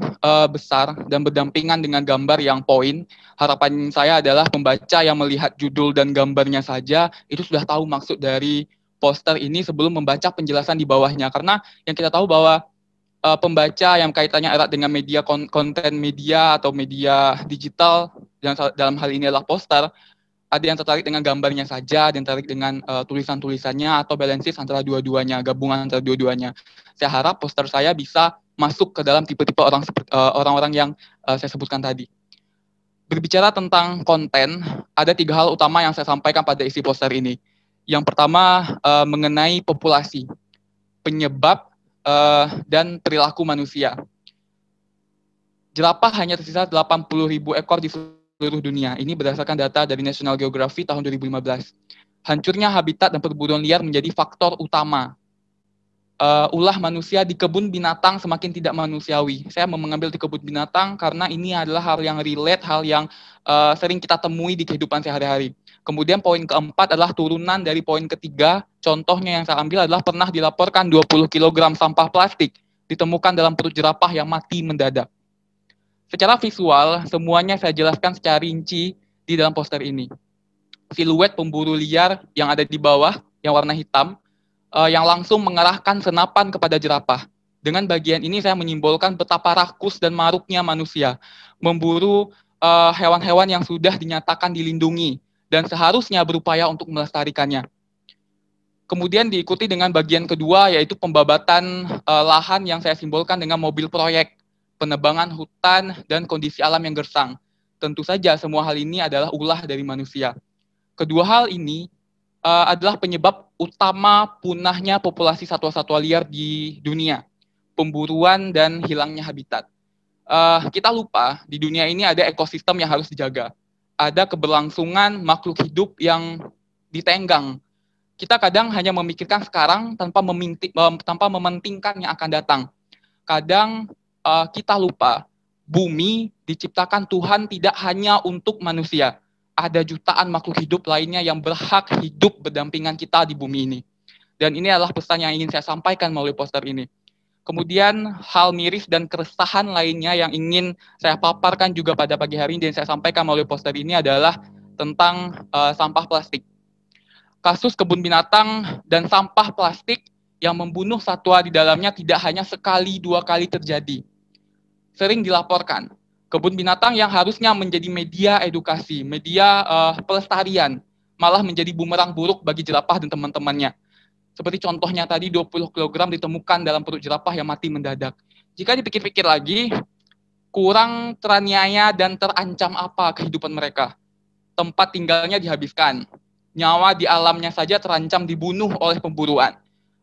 besar dan berdampingan dengan gambar yang poin, harapan saya adalah pembaca yang melihat judul dan gambarnya saja itu sudah tahu maksud dari poster ini sebelum membaca penjelasan di bawahnya. Karena yang kita tahu bahwa pembaca yang kaitannya erat dengan media konten media atau media digital, dalam hal ini adalah poster, Ada yang tertarik dengan gambarnya saja, ada yang tertarik dengan tulisan-tulisannya, atau balances antara dua-duanya, gabungan antara dua-duanya. Saya harap poster saya bisa masuk ke dalam tipe-tipe orang-orang yang saya sebutkan tadi. Berbicara tentang konten, ada 3 hal utama yang saya sampaikan pada isi poster ini. Yang pertama mengenai populasi, penyebab dan perilaku manusia. Jerapah hanya tersisa 80.000 ekor di seluruh dunia. Ini berdasarkan data dari National Geographic tahun 2015. Hancurnya habitat dan perburuan liar menjadi faktor utama. Ulah manusia di kebun binatang semakin tidak manusiawi. Saya mengambil di kebun binatang karena ini adalah hal yang relate, hal yang sering kita temui di kehidupan sehari-hari. Kemudian poin keempat adalah turunan dari poin ketiga. Contohnya yang saya ambil adalah pernah dilaporkan 20 kg sampah plastik ditemukan dalam perut jerapah yang mati mendadak. Secara visual, semuanya saya jelaskan secara rinci di dalam poster ini. Siluet pemburu liar yang ada di bawah, yang warna hitam, yang langsung mengarahkan senapan kepada jerapah. Dengan bagian ini saya menyimbolkan betapa rakus dan maruknya manusia memburu hewan-hewan yang sudah dinyatakan dilindungi dan seharusnya berupaya untuk melestarikannya. Kemudian diikuti dengan bagian kedua, yaitu pembabatan lahan yang saya simbolkan dengan mobil proyek, penebangan hutan, dan kondisi alam yang gersang. Tentu saja semua hal ini adalah ulah dari manusia. Kedua hal ini adalah penyebab utama punahnya populasi satwa-satwa liar di dunia, pemburuan dan hilangnya habitat. Kita lupa di dunia ini ada ekosistem yang harus dijaga. Ada keberlangsungan makhluk hidup yang ditenggang. Kita kadang hanya memikirkan sekarang tanpa mementingkan yang akan datang. Kadang kita lupa, bumi diciptakan Tuhan tidak hanya untuk manusia. Ada jutaan makhluk hidup lainnya yang berhak hidup berdampingan kita di bumi ini. Dan ini adalah pesan yang ingin saya sampaikan melalui poster ini. Kemudian hal miris dan keresahan lainnya yang ingin saya paparkan juga pada pagi hari ini dan saya sampaikan melalui poster ini adalah tentang sampah plastik. Kasus kebun binatang dan sampah plastik yang membunuh satwa di dalamnya tidak hanya sekali, 2 kali terjadi. Sering dilaporkan. Kebun binatang yang harusnya menjadi media edukasi, media pelestarian, malah menjadi bumerang buruk bagi jerapah dan teman-temannya. Seperti contohnya tadi 20 kg ditemukan dalam perut jerapah yang mati mendadak. Jika dipikir-pikir lagi, kurang teraniaya dan terancam apa kehidupan mereka? Tempat tinggalnya dihabiskan. Nyawa di alamnya saja terancam dibunuh oleh pemburuan.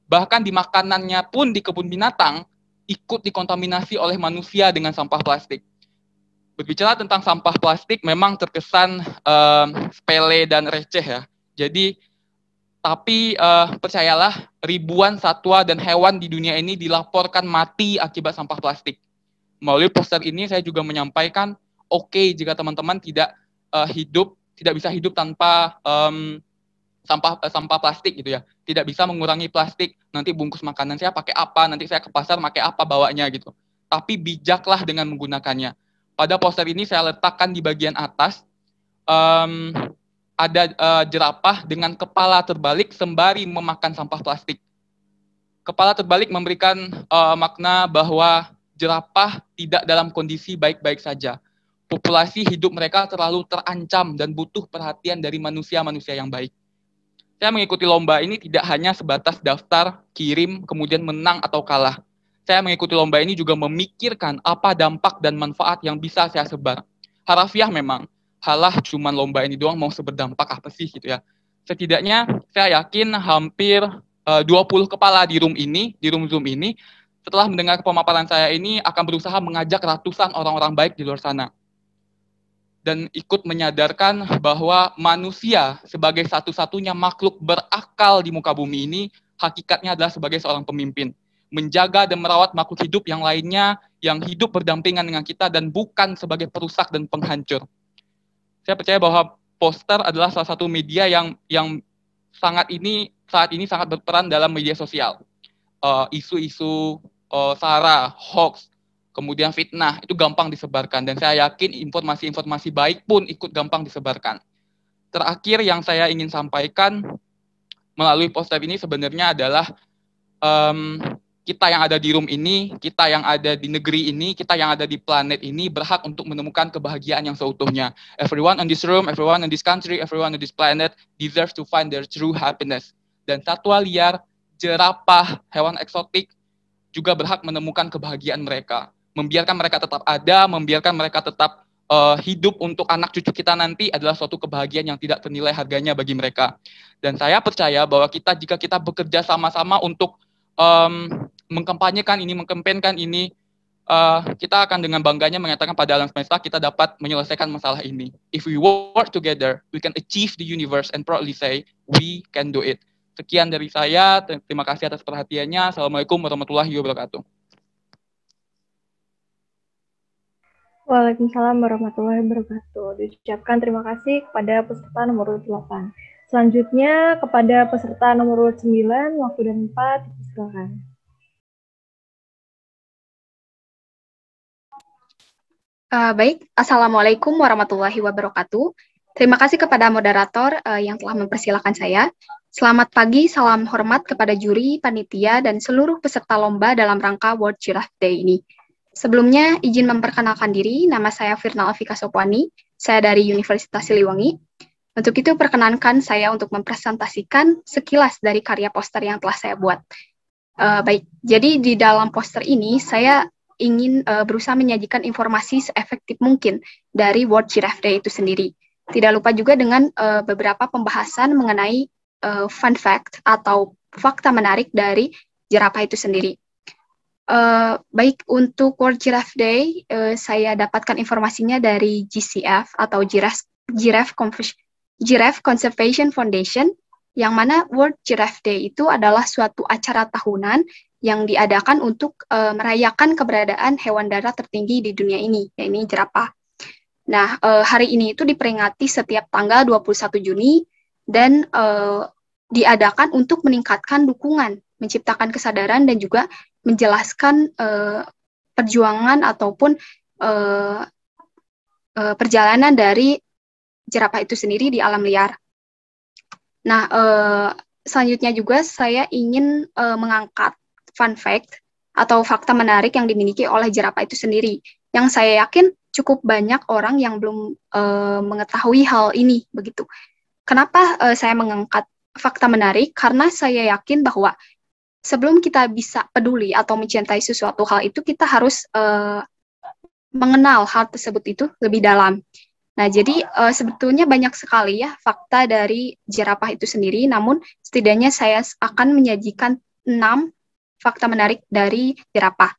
Bahkan di makanannya pun di kebun binatang ikut dikontaminasi oleh manusia dengan sampah plastik. Berbicara tentang sampah plastik memang terkesan sepele dan receh ya. Tapi percayalah, ribuan satwa dan hewan di dunia ini dilaporkan mati akibat sampah plastik. Melalui poster ini saya juga menyampaikan, oke, jika teman-teman tidak bisa hidup tanpa sampah plastik gitu ya. Tidak bisa mengurangi plastik, nanti bungkus makanan saya pakai apa, nanti saya ke pasar pakai apa bawanya gitu. Tapi bijaklah dengan menggunakannya. Pada poster ini saya letakkan di bagian atas, ada jerapah dengan kepala terbalik sembari memakan sampah plastik. Kepala terbalik memberikan makna bahwa jerapah tidak dalam kondisi baik-baik saja. Populasi hidup mereka terlalu terancam dan butuh perhatian dari manusia-manusia yang baik. Saya mengikuti lomba ini tidak hanya sebatas daftar, kirim, kemudian menang atau kalah. Saya mengikuti lomba ini juga memikirkan apa dampak dan manfaat yang bisa saya sebar. Harafiah memang, halah cuman lomba ini doang mau seberdampak apa sih gitu ya. Setidaknya saya yakin hampir 20 kepala di room Zoom ini, setelah mendengar pemaparan saya ini akan berusaha mengajak ratusan orang-orang baik di luar sana. Dan ikut menyadarkan bahwa manusia sebagai satu-satunya makhluk berakal di muka bumi ini, hakikatnya adalah sebagai seorang pemimpin. Menjaga dan merawat makhluk hidup yang lainnya, yang hidup berdampingan dengan kita, dan bukan sebagai perusak dan penghancur. Saya percaya bahwa poster adalah salah satu media yang saat ini sangat berperan dalam media sosial. Isu-isu sara, hoax, kemudian fitnah, itu gampang disebarkan. Dan saya yakin informasi-informasi baik pun ikut gampang disebarkan. Terakhir yang saya ingin sampaikan melalui poster ini sebenarnya adalah kita yang ada di room ini, kita yang ada di negeri ini, kita yang ada di planet ini berhak untuk menemukan kebahagiaan yang seutuhnya. Everyone in this room, everyone in this country, everyone in this planet deserves to find their true happiness. Dan satwa liar, jerapah, hewan eksotik juga berhak menemukan kebahagiaan mereka. Membiarkan mereka tetap ada, membiarkan mereka tetap hidup untuk anak cucu kita nanti adalah suatu kebahagiaan yang tidak ternilai harganya bagi mereka. Dan saya percaya bahwa jika kita bekerja sama-sama untuk mengkampanyekan ini, mengkampanyekan ini, kita akan dengan bangganya mengatakan pada alam semesta kita dapat menyelesaikan masalah ini. If we work together, we can achieve the universe and proudly say we can do it. Sekian dari saya, terima kasih atas perhatiannya. Assalamualaikum warahmatullahi wabarakatuh. Waalaikumsalam warahmatullahi wabarakatuh. Diucapkan terima kasih kepada peserta nomor urut 8. Selanjutnya kepada peserta nomor urut 9, waktu dan tempat, silakan. Baik, Assalamualaikum warahmatullahi wabarakatuh. Terima kasih kepada moderator yang telah mempersilahkan saya. Selamat pagi, salam hormat kepada juri, panitia, dan seluruh peserta lomba dalam rangka World Giraffe Day ini. Sebelumnya, izin memperkenalkan diri, nama saya Firna Alfika Sopwani, saya dari Universitas Siliwangi. Untuk itu, perkenankan saya untuk mempresentasikan sekilas dari karya poster yang telah saya buat. Baik, jadi di dalam poster ini, saya ingin berusaha menyajikan informasi seefektif mungkin dari World Giraffe Day itu sendiri. Tidak lupa juga dengan beberapa pembahasan mengenai fun fact atau fakta menarik dari jerapah itu sendiri. Baik, untuk World Giraffe Day, saya dapatkan informasinya dari GCF atau Giraffe Conservation Foundation, yang mana World Giraffe Day itu adalah suatu acara tahunan yang diadakan untuk merayakan keberadaan hewan darat tertinggi di dunia ini, yaitu jerapah. Nah, hari ini itu diperingati setiap tanggal 21 Juni dan diadakan untuk meningkatkan dukungan, menciptakan kesadaran, dan juga menjelaskan perjuangan ataupun perjalanan dari jerapah itu sendiri di alam liar. Nah, selanjutnya juga saya ingin mengangkat fun fact atau fakta menarik yang dimiliki oleh jerapah itu sendiri, yang saya yakin cukup banyak orang yang belum mengetahui hal ini begitu. Kenapa saya mengangkat fakta menarik? Karena saya yakin bahwa sebelum kita bisa peduli atau mencintai sesuatu hal itu, kita harus mengenal hal tersebut itu lebih dalam. Nah, jadi sebetulnya banyak sekali ya fakta dari jerapah itu sendiri, namun setidaknya saya akan menyajikan 6 fakta menarik dari jerapah.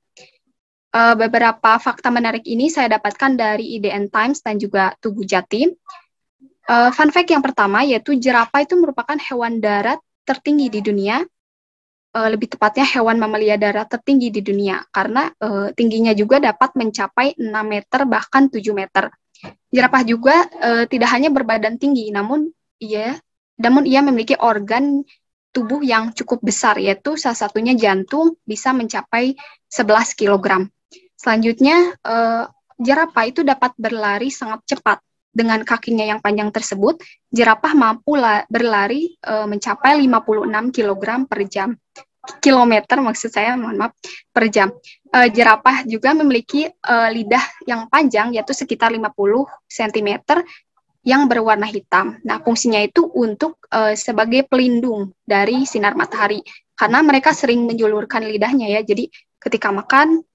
Beberapa fakta menarik ini saya dapatkan dari IDN Times dan juga Tugu Jatim. Fun fact yang pertama yaitu jerapah itu merupakan hewan darat tertinggi di dunia, lebih tepatnya hewan mamalia darat tertinggi di dunia, karena tingginya juga dapat mencapai 6 meter bahkan 7 meter. Jerapah juga tidak hanya berbadan tinggi, namun ia memiliki organ tubuh yang cukup besar, yaitu salah satunya jantung bisa mencapai 11 kg. Selanjutnya, jerapah itu dapat berlari sangat cepat. Dengan kakinya yang panjang tersebut, jerapah mampu berlari mencapai 56 kg per jam. Kilometer maksud saya, mohon maaf, per jam. Jerapah juga memiliki lidah yang panjang, yaitu sekitar 50 cm, yang berwarna hitam. Nah, fungsinya itu untuk sebagai pelindung dari sinar matahari, karena mereka sering menjulurkan lidahnya ya, jadi ketika makan,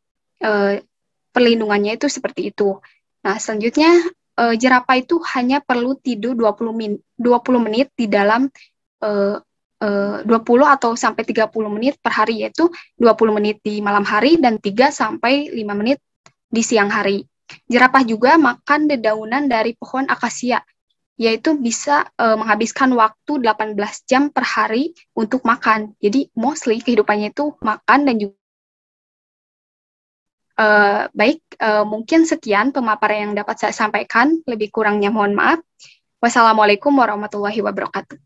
perlindungannya itu seperti itu. Nah, selanjutnya, jerapah itu hanya perlu tidur 20 menit di dalam 20 atau sampai 30 menit per hari, yaitu 20 menit di malam hari dan 3 sampai 5 menit di siang hari. Jerapah juga makan dedaunan dari pohon akasia, yaitu bisa menghabiskan waktu 18 jam per hari untuk makan. Jadi mostly kehidupannya itu makan dan juga baik, mungkin sekian pemaparan yang dapat saya sampaikan, lebih kurangnya mohon maaf. Wassalamualaikum warahmatullahi wabarakatuh.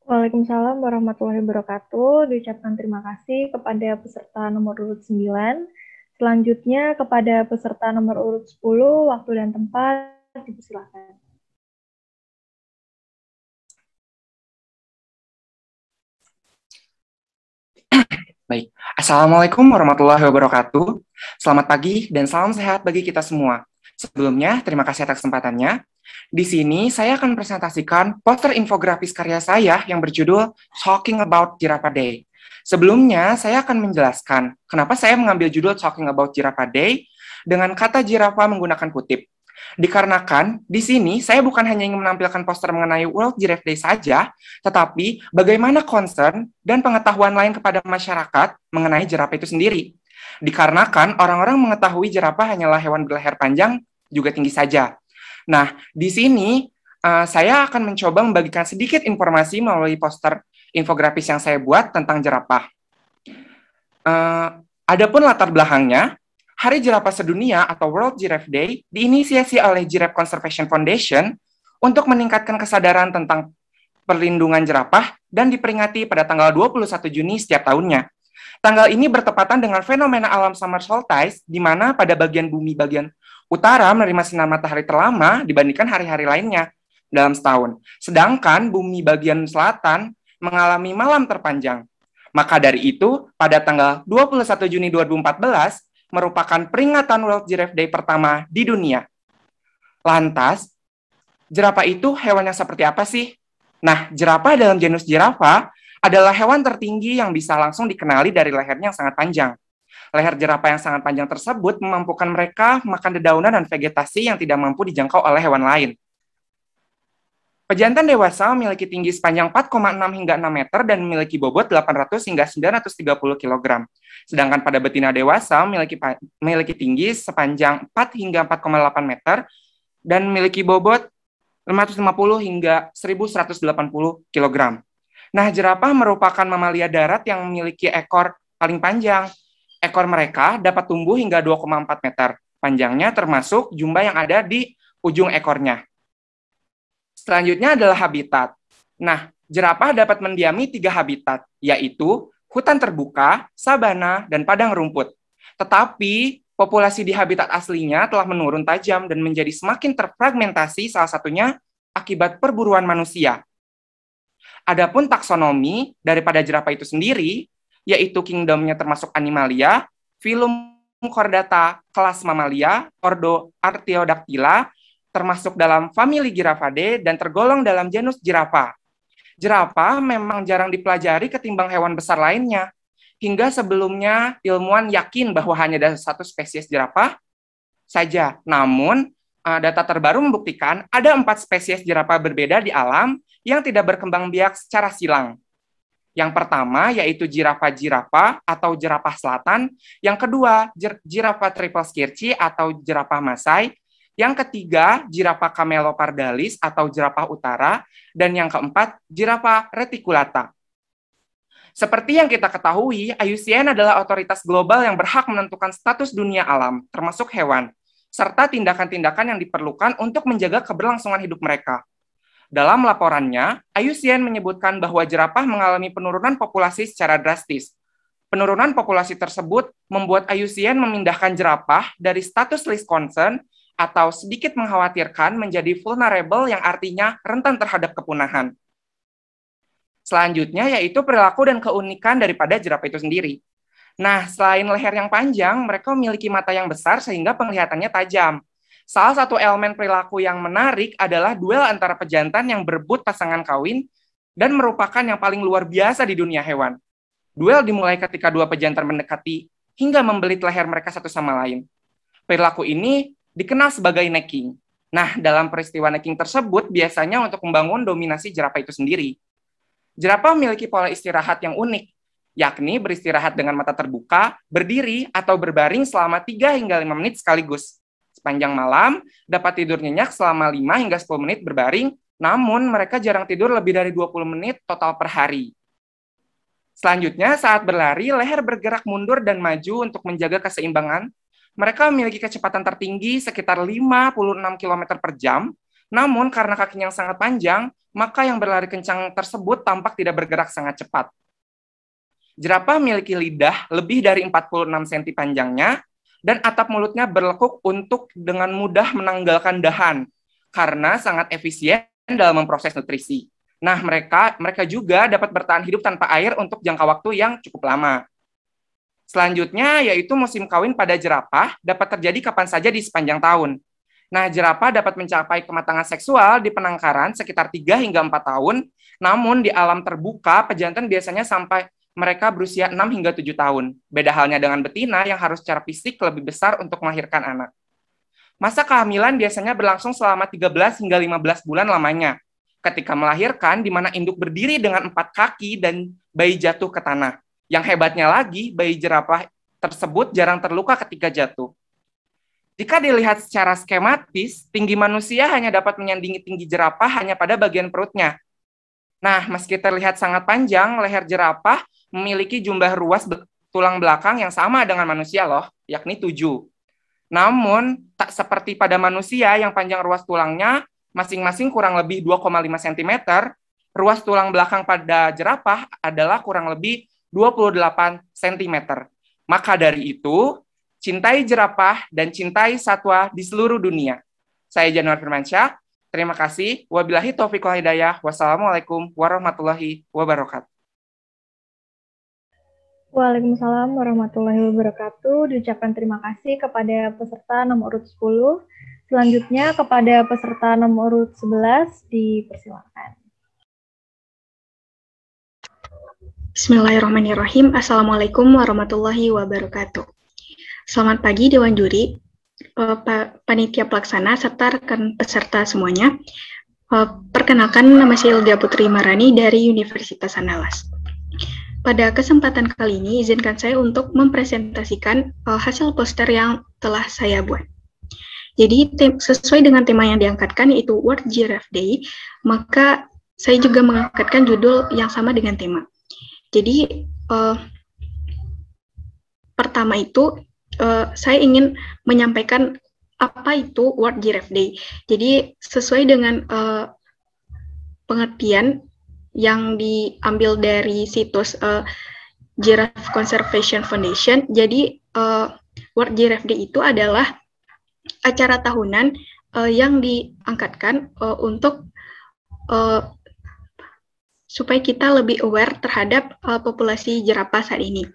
Waalaikumsalam warahmatullahi wabarakatuh. Diucapkan terima kasih kepada peserta nomor urut 9. Selanjutnya kepada peserta nomor urut 10, waktu dan tempat dipersilakan. Baik. Assalamualaikum warahmatullahi wabarakatuh. Selamat pagi dan salam sehat bagi kita semua. Sebelumnya, terima kasih atas kesempatannya. Di sini, saya akan presentasikan poster infografis karya saya yang berjudul Talking About Giraffe Day. Sebelumnya, saya akan menjelaskan kenapa saya mengambil judul Talking About Giraffe Day dengan kata jirafa menggunakan kutip. Dikarenakan di sini saya bukan hanya ingin menampilkan poster mengenai World Giraffe Day saja, tetapi bagaimana concern dan pengetahuan lain kepada masyarakat mengenai jerapah itu sendiri. Dikarenakan orang-orang mengetahui jerapah hanyalah hewan berleher panjang juga tinggi saja. Nah, di sini saya akan mencoba membagikan sedikit informasi melalui poster infografis yang saya buat tentang jerapah. Adapun latar belakangnya, Hari Jerapah Sedunia atau World Giraffe Day diinisiasi oleh Giraffe Conservation Foundation untuk meningkatkan kesadaran tentang perlindungan jerapah dan diperingati pada tanggal 21 Juni setiap tahunnya. Tanggal ini bertepatan dengan fenomena alam summer solstice, di mana pada bagian bumi bagian utara menerima sinar matahari terlama dibandingkan hari-hari lainnya dalam setahun. Sedangkan bumi bagian selatan mengalami malam terpanjang. Maka dari itu, pada tanggal 21 Juni 2014, merupakan peringatan World Giraffe Day pertama di dunia. Lantas, jerapah itu hewan yang seperti apa sih? Nah, jerapah dalam genus Giraffa adalah hewan tertinggi yang bisa langsung dikenali dari lehernya yang sangat panjang. Leher jerapah yang sangat panjang tersebut memampukan mereka makan dedaunan dan vegetasi yang tidak mampu dijangkau oleh hewan lain. Pejantan dewasa memiliki tinggi sepanjang 4,6 hingga 6 meter dan memiliki bobot 800 hingga 930 kg. Sedangkan pada betina dewasa memiliki tinggi sepanjang 4 hingga 4,8 meter dan memiliki bobot 550 hingga 1180 kg. Nah, jerapah merupakan mamalia darat yang memiliki ekor paling panjang. Ekor mereka dapat tumbuh hingga 2,4 meter panjangnya, termasuk jumlah yang ada di ujung ekornya. Selanjutnya adalah habitat. Nah, jerapah dapat mendiami 3 habitat, yaitu hutan terbuka, sabana, dan padang rumput. Tetapi, populasi di habitat aslinya telah menurun tajam dan menjadi semakin terfragmentasi, salah satunya akibat perburuan manusia. Adapun taksonomi daripada jerapah itu sendiri, yaitu kingdomnya termasuk Animalia, filum Chordata, kelas Mamalia, ordo Artiodactyla, termasuk dalam famili Giraffidae dan tergolong dalam genus Giraffa. Jerapah memang jarang dipelajari ketimbang hewan besar lainnya. Hingga sebelumnya ilmuwan yakin bahwa hanya ada satu spesies jerapah saja. Namun, data terbaru membuktikan ada 4 spesies jerapah berbeda di alam yang tidak berkembang biak secara silang. Yang pertama yaitu Giraffa atau jerapah selatan. Yang kedua, Giraffa tripleskirci atau jerapah Masai. Yang ketiga, Giraffa camelopardalis atau jerapah utara, dan yang keempat, Giraffa reticulata. Seperti yang kita ketahui, IUCN adalah otoritas global yang berhak menentukan status dunia alam, termasuk hewan, serta tindakan-tindakan yang diperlukan untuk menjaga keberlangsungan hidup mereka. Dalam laporannya, IUCN menyebutkan bahwa jerapah mengalami penurunan populasi secara drastis. Penurunan populasi tersebut membuat IUCN memindahkan jerapah dari status list concern atau sedikit mengkhawatirkan menjadi vulnerable yang artinya rentan terhadap kepunahan. Selanjutnya yaitu perilaku dan keunikan daripada jerapah itu sendiri. Nah, selain leher yang panjang, mereka memiliki mata yang besar sehingga penglihatannya tajam. Salah satu elemen perilaku yang menarik adalah duel antara pejantan yang berebut pasangan kawin dan merupakan yang paling luar biasa di dunia hewan. Duel dimulai ketika 2 pejantan mendekati hingga membelit leher mereka satu sama lain. Perilaku ini dikenal sebagai necking. Nah, dalam peristiwa necking tersebut biasanya untuk membangun dominasi jerapah itu sendiri. Jerapah memiliki pola istirahat yang unik, yakni beristirahat dengan mata terbuka, berdiri, atau berbaring selama 3 hingga 5 menit sekaligus. Sepanjang malam, dapat tidur nyenyak selama 5 hingga 10 menit berbaring, namun mereka jarang tidur lebih dari 20 menit total per hari. Selanjutnya, saat berlari, leher bergerak mundur dan maju untuk menjaga keseimbangan. Mereka memiliki kecepatan tertinggi sekitar 56 km per jam, namun karena kakinya yang sangat panjang, maka yang berlari kencang tersebut tampak tidak bergerak sangat cepat. Jerapah memiliki lidah lebih dari 46 cm panjangnya, dan atap mulutnya berlekuk untuk dengan mudah menanggalkan dahan, karena sangat efisien dalam memproses nutrisi. Nah, mereka juga dapat bertahan hidup tanpa air untuk jangka waktu yang cukup lama. Selanjutnya yaitu musim kawin pada jerapah dapat terjadi kapan saja di sepanjang tahun. Nah, jerapah dapat mencapai kematangan seksual di penangkaran sekitar 3 hingga 4 tahun, namun di alam terbuka pejantan biasanya sampai mereka berusia 6 hingga 7 tahun. Beda halnya dengan betina yang harus secara fisik lebih besar untuk melahirkan anak. Masa kehamilan biasanya berlangsung selama 13 hingga 15 bulan lamanya. Ketika melahirkan, di mana induk berdiri dengan 4 kaki dan bayi jatuh ke tanah. Yang hebatnya lagi, bayi jerapah tersebut jarang terluka ketika jatuh. Jika dilihat secara skematis, tinggi manusia hanya dapat menyandingi tinggi jerapah hanya pada bagian perutnya. Nah, meski terlihat sangat panjang, leher jerapah memiliki jumlah ruas tulang belakang yang sama dengan manusia loh, yakni 7. Namun, tak seperti pada manusia yang panjang ruas tulangnya masing-masing kurang lebih 2,5 cm, ruas tulang belakang pada jerapah adalah kurang lebih 28 cm. Maka dari itu, cintai jerapah dan cintai satwa di seluruh dunia. Saya Januar Firmansyah. Terima kasih. Wabillahi taufiq wal hidayah. Wassalamualaikum warahmatullahi wabarakatuh. Waalaikumsalam warahmatullahi wabarakatuh. Diucapkan terima kasih kepada peserta nomor urut 10. Selanjutnya kepada peserta nomor urut 11 dipersilakan. Bismillahirrahmanirrahim. Assalamualaikum warahmatullahi wabarakatuh. Selamat pagi Dewan Juri, Panitia Pelaksana, serta rekan peserta semuanya. Perkenalkan, nama saya Ilda Putri Marani dari Universitas Andalas. Pada kesempatan kali ini, izinkan saya untuk mempresentasikan hasil poster yang telah saya buat. Jadi, sesuai dengan tema yang diangkatkan, yaitu World Giraffe Day, maka saya juga mengangkatkan judul yang sama dengan tema. Jadi, pertama itu, saya ingin menyampaikan apa itu World Giraffe Day. Jadi sesuai dengan pengertian yang diambil dari situs Giraffe Conservation Foundation. Jadi World Giraffe Day itu adalah acara tahunan yang diangkatkan untuk supaya kita lebih aware terhadap populasi jerapah saat ini.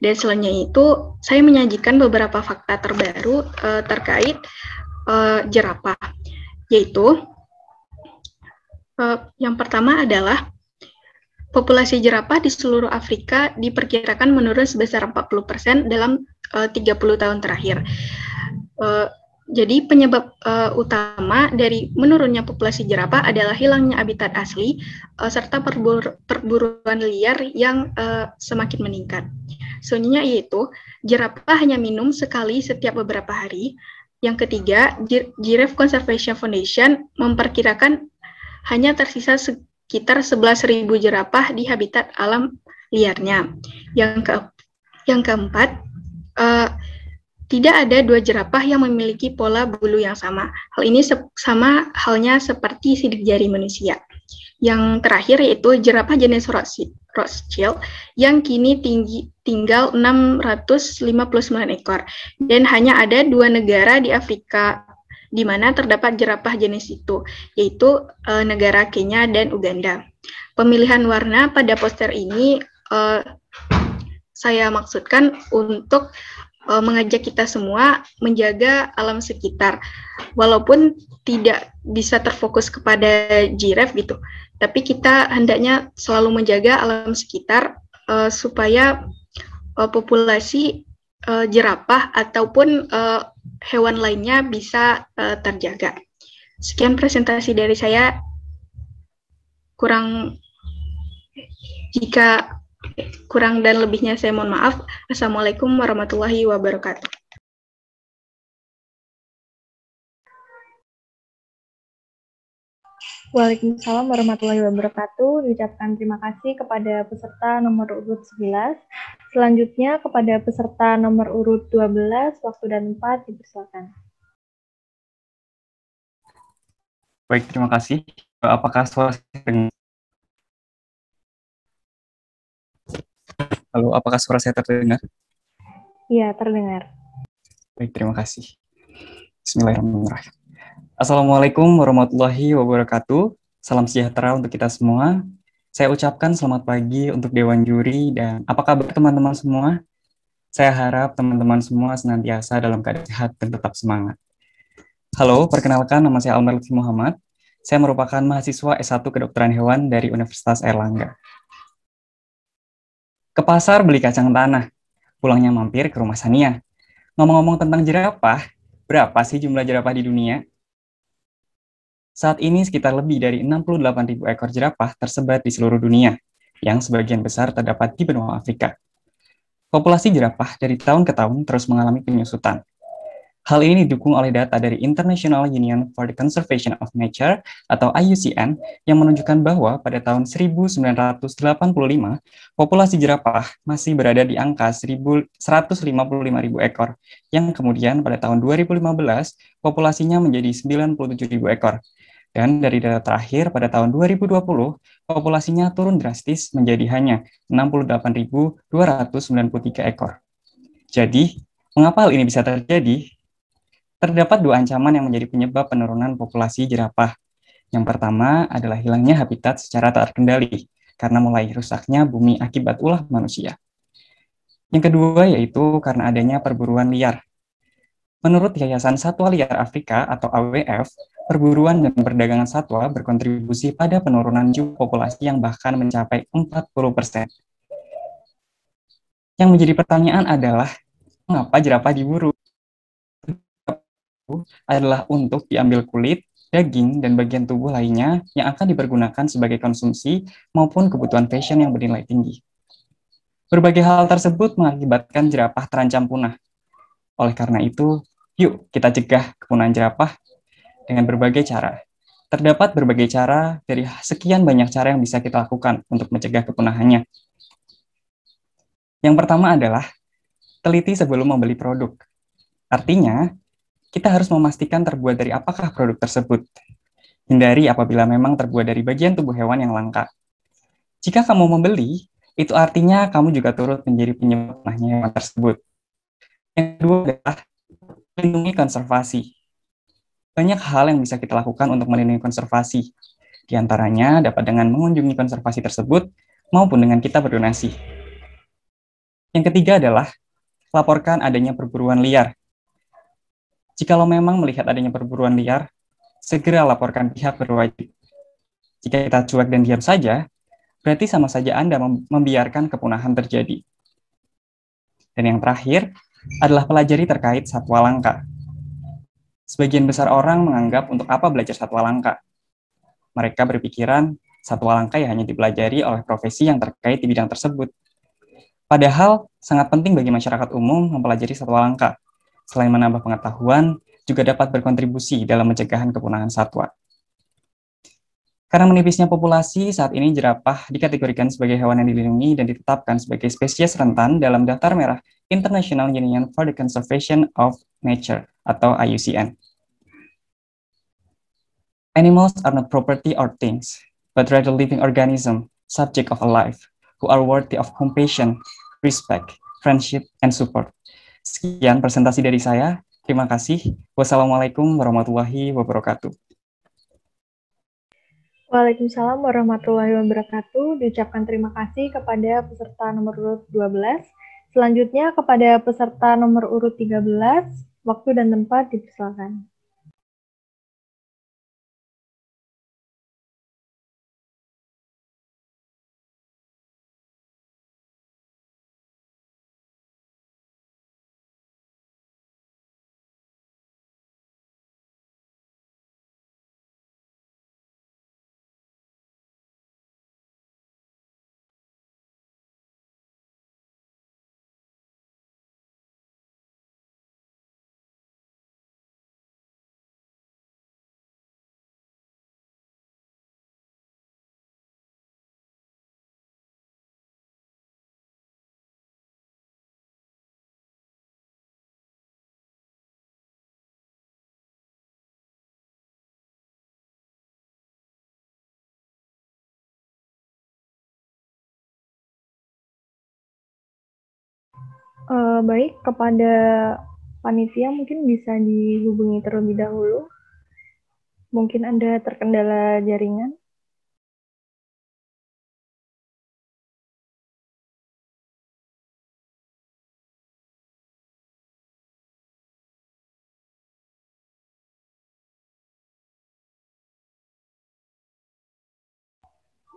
Dan selanjutnya itu, saya menyajikan beberapa fakta terbaru terkait jerapah, yaitu yang pertama adalah populasi jerapah di seluruh Afrika diperkirakan menurun sebesar 40% dalam 30 tahun terakhir. Jadi penyebab utama dari menurunnya populasi jerapah adalah hilangnya habitat asli serta perburuan liar yang semakin meningkat. Selanjutnya yaitu jerapah hanya minum sekali setiap beberapa hari. Yang ketiga, Giraffe Conservation Foundation memperkirakan hanya tersisa sekitar 11.000 jerapah di habitat alam liarnya. Yang keempat, tidak ada 2 jerapah yang memiliki pola bulu yang sama. Hal ini sama halnya seperti sidik jari manusia. Yang terakhir yaitu jerapah jenis Rothschild yang kini tinggal 659 ekor. Dan hanya ada 2 negara di Afrika di mana terdapat jerapah jenis itu, yaitu negara Kenya dan Uganda. Pemilihan warna pada poster ini saya maksudkan untuk mengajak kita semua menjaga alam sekitar, walaupun tidak bisa terfokus kepada giraffe gitu, tapi kita hendaknya selalu menjaga alam sekitar supaya populasi jerapah ataupun hewan lainnya bisa terjaga. Sekian presentasi dari saya. Jika kurang dan lebihnya saya mohon maaf. Assalamualaikum warahmatullahi wabarakatuh. Waalaikumsalam warahmatullahi wabarakatuh. Diucapkan terima kasih kepada peserta nomor urut 11. Selanjutnya kepada peserta nomor urut 12, waktu dan tempat dipersilakan. Baik, terima kasih. Apakah suara saya terdengar? Halo, apakah suara saya terdengar? Iya, terdengar. Baik, terima kasih. Bismillahirrahmanirrahim. Assalamualaikum warahmatullahi wabarakatuh. Salam sejahtera untuk kita semua. Saya ucapkan selamat pagi untuk Dewan Juri dan apa kabar teman-teman semua? Saya harap teman-teman semua senantiasa dalam keadaan sehat dan tetap semangat. Halo, perkenalkan nama saya Almar Lutfi Muhammad. Saya merupakan mahasiswa S1 Kedokteran Hewan dari Universitas Airlangga. Ke pasar beli kacang tanah, pulangnya mampir ke rumah Sania. Ngomong-ngomong tentang jerapah, berapa sih jumlah jerapah di dunia? Saat ini sekitar lebih dari 68.000 ekor jerapah tersebar di seluruh dunia, yang sebagian besar terdapat di benua Afrika. Populasi jerapah dari tahun ke tahun terus mengalami penyusutan. Hal ini didukung oleh data dari International Union for the Conservation of Nature atau IUCN yang menunjukkan bahwa pada tahun 1985, populasi jerapah masih berada di angka 155.000 ekor, yang kemudian pada tahun 2015 populasinya menjadi 97.000 ekor. Dan dari data terakhir pada tahun 2020, populasinya turun drastis menjadi hanya 68.293 ekor. Jadi, mengapa hal ini bisa terjadi? Terdapat dua ancaman yang menjadi penyebab penurunan populasi jerapah. Yang pertama adalah hilangnya habitat secara tak terkendali, karena mulai rusaknya bumi akibat ulah manusia. Yang kedua yaitu karena adanya perburuan liar. Menurut Yayasan Satwa Liar Afrika atau AWF, perburuan dan perdagangan satwa berkontribusi pada penurunan jumlah populasi yang bahkan mencapai 40%. Yang menjadi pertanyaan adalah, mengapa jerapah diburu? Adalah untuk diambil kulit, daging, dan bagian tubuh lainnya yang akan dipergunakan sebagai konsumsi maupun kebutuhan fashion yang bernilai tinggi. Berbagai hal tersebut mengakibatkan jerapah terancam punah. Oleh karena itu, yuk kita cegah kepunahan jerapah dengan berbagai cara. Terdapat berbagai cara dari sekian banyak cara yang bisa kita lakukan untuk mencegah kepunahannya. Yang pertama adalah teliti sebelum membeli produk. Artinya, kita harus memastikan terbuat dari apakah produk tersebut. Hindari apabila memang terbuat dari bagian tubuh hewan yang langka. Jika kamu membeli, itu artinya kamu juga turut menjadi penyebab punahnya hewan tersebut. Yang kedua adalah melindungi konservasi. Banyak hal yang bisa kita lakukan untuk melindungi konservasi. Di antaranya dapat dengan mengunjungi konservasi tersebut maupun dengan kita berdonasi. Yang ketiga adalah laporkan adanya perburuan liar. Jikalau memang melihat adanya perburuan liar, segera laporkan pihak berwajib. Jika kita cuek dan diam saja, berarti sama saja Anda membiarkan kepunahan terjadi. Dan yang terakhir adalah pelajari terkait satwa langka. Sebagian besar orang menganggap untuk apa belajar satwa langka. Mereka berpikiran satwa langka ya hanya dipelajari oleh profesi yang terkait di bidang tersebut. Padahal sangat penting bagi masyarakat umum mempelajari satwa langka. Selain menambah pengetahuan, juga dapat berkontribusi dalam pencegahan kepunahan satwa. Karena menipisnya populasi, saat ini jerapah dikategorikan sebagai hewan yang dilindungi dan ditetapkan sebagai spesies rentan dalam daftar merah International Union for the Conservation of Nature atau IUCN. Animals are not property or things, but rather living organisms, subject of a life, who are worthy of compassion, respect, friendship, and support. Sekian presentasi dari saya. Terima kasih. Wassalamualaikum warahmatullahi wabarakatuh. Waalaikumsalam warahmatullahi wabarakatuh. Diucapkan terima kasih kepada peserta nomor urut 12. Selanjutnya kepada peserta nomor urut 13, waktu dan tempat dipersilakan. Baik, kepada panitia mungkin bisa dihubungi terlebih dahulu. Mungkin Anda terkendala jaringan.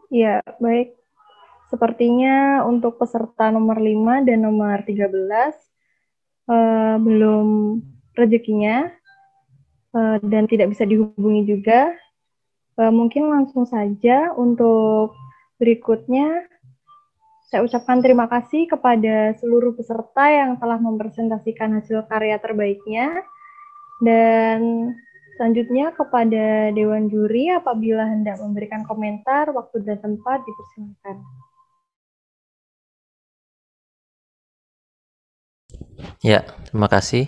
Ya, baik. Sepertinya untuk peserta nomor 5 dan nomor 13 belum rezekinya dan tidak bisa dihubungi juga. Mungkin langsung saja untuk berikutnya. Saya ucapkan terima kasih kepada seluruh peserta yang telah mempresentasikan hasil karya terbaiknya. Dan selanjutnya kepada Dewan Juri, apabila hendak memberikan komentar, waktu dan tempat dipersilakan. Ya, terima kasih.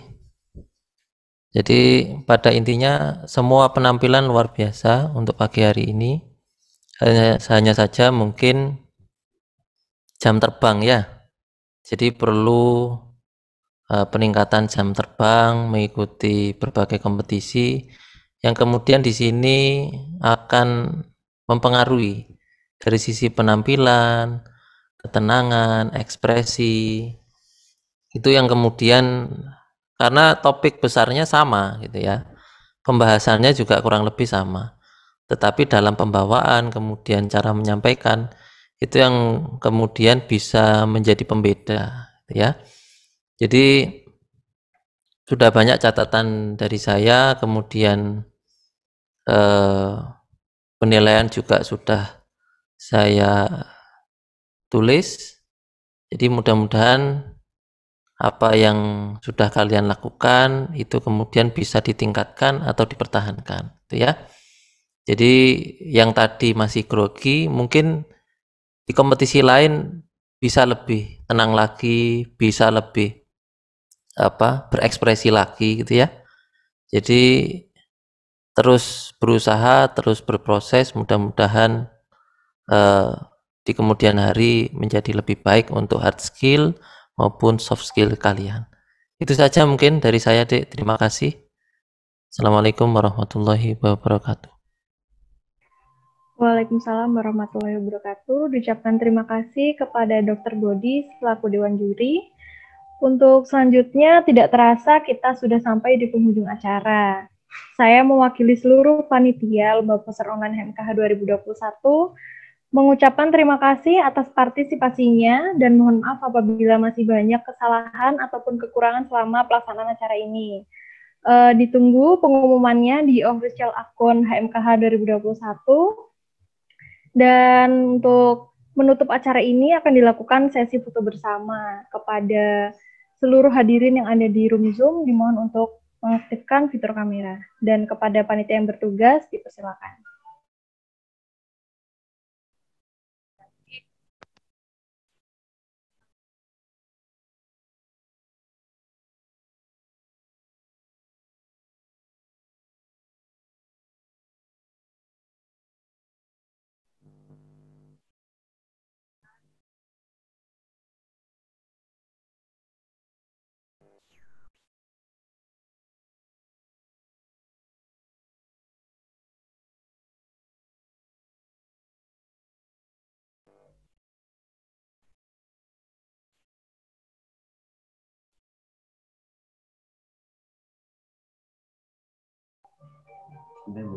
Jadi pada intinya semua penampilan luar biasa untuk pagi hari ini. Hanya saja mungkin jam terbang ya. Jadi perlu peningkatan jam terbang, mengikuti berbagai kompetisi yang kemudian di sini akan mempengaruhi dari sisi penampilan, ketenangan, ekspresi. Itu yang kemudian karena topik besarnya sama gitu ya. Pembahasannya juga kurang lebih sama. Tetapi dalam pembawaan kemudian cara menyampaikan itu yang kemudian bisa menjadi pembeda gitu ya. Jadi sudah banyak catatan dari saya, kemudian penilaian juga sudah saya tulis. Jadi mudah-mudahan apa yang sudah kalian lakukan itu kemudian bisa ditingkatkan atau dipertahankan, gitu ya. Jadi yang tadi masih grogi, mungkin di kompetisi lain bisa lebih tenang lagi, bisa lebih berekspresi lagi, gitu ya. Jadi terus berusaha, terus berproses, mudah-mudahan di kemudian hari menjadi lebih baik untuk hard skill maupun soft skill kalian. Itu saja mungkin dari saya, Dek. Terima kasih. Assalamualaikum warahmatullahi wabarakatuh. Waalaikumsalam warahmatullahi wabarakatuh. Diucapkan terima kasih kepada Dr. Bodi selaku Dewan Juri. Untuk selanjutnya, tidak terasa kita sudah sampai di penghujung acara. Saya mewakili seluruh panitia Lomba Poster Online HMKH 2021 mengucapkan terima kasih atas partisipasinya dan mohon maaf apabila masih banyak kesalahan ataupun kekurangan selama pelaksanaan acara ini. Ditunggu pengumumannya di official akun HMKH 2021. Dan untuk menutup acara ini akan dilakukan sesi foto bersama. Kepada seluruh hadirin yang ada di room Zoom, dimohon untuk mengaktifkan fitur kamera. Dan kepada panitia yang bertugas, dipersilakan.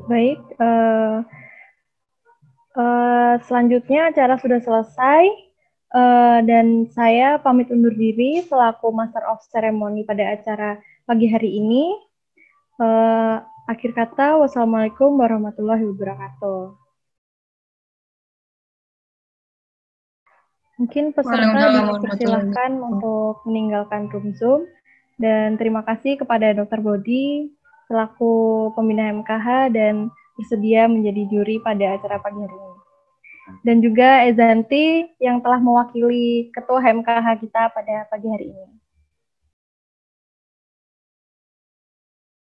Baik, selanjutnya acara sudah selesai dan saya pamit undur diri selaku Master of Ceremony pada acara pagi hari ini. Akhir kata, wassalamualaikum warahmatullahi wabarakatuh. Mungkin peserta dipersilahkan untuk meninggalkan room Zoom dan terima kasih kepada Dr. Bodi selaku pembina HMKH dan bersedia menjadi juri pada acara pagi hari ini. Dan juga Ezanti yang telah mewakili Ketua HMKH kita pada pagi hari ini.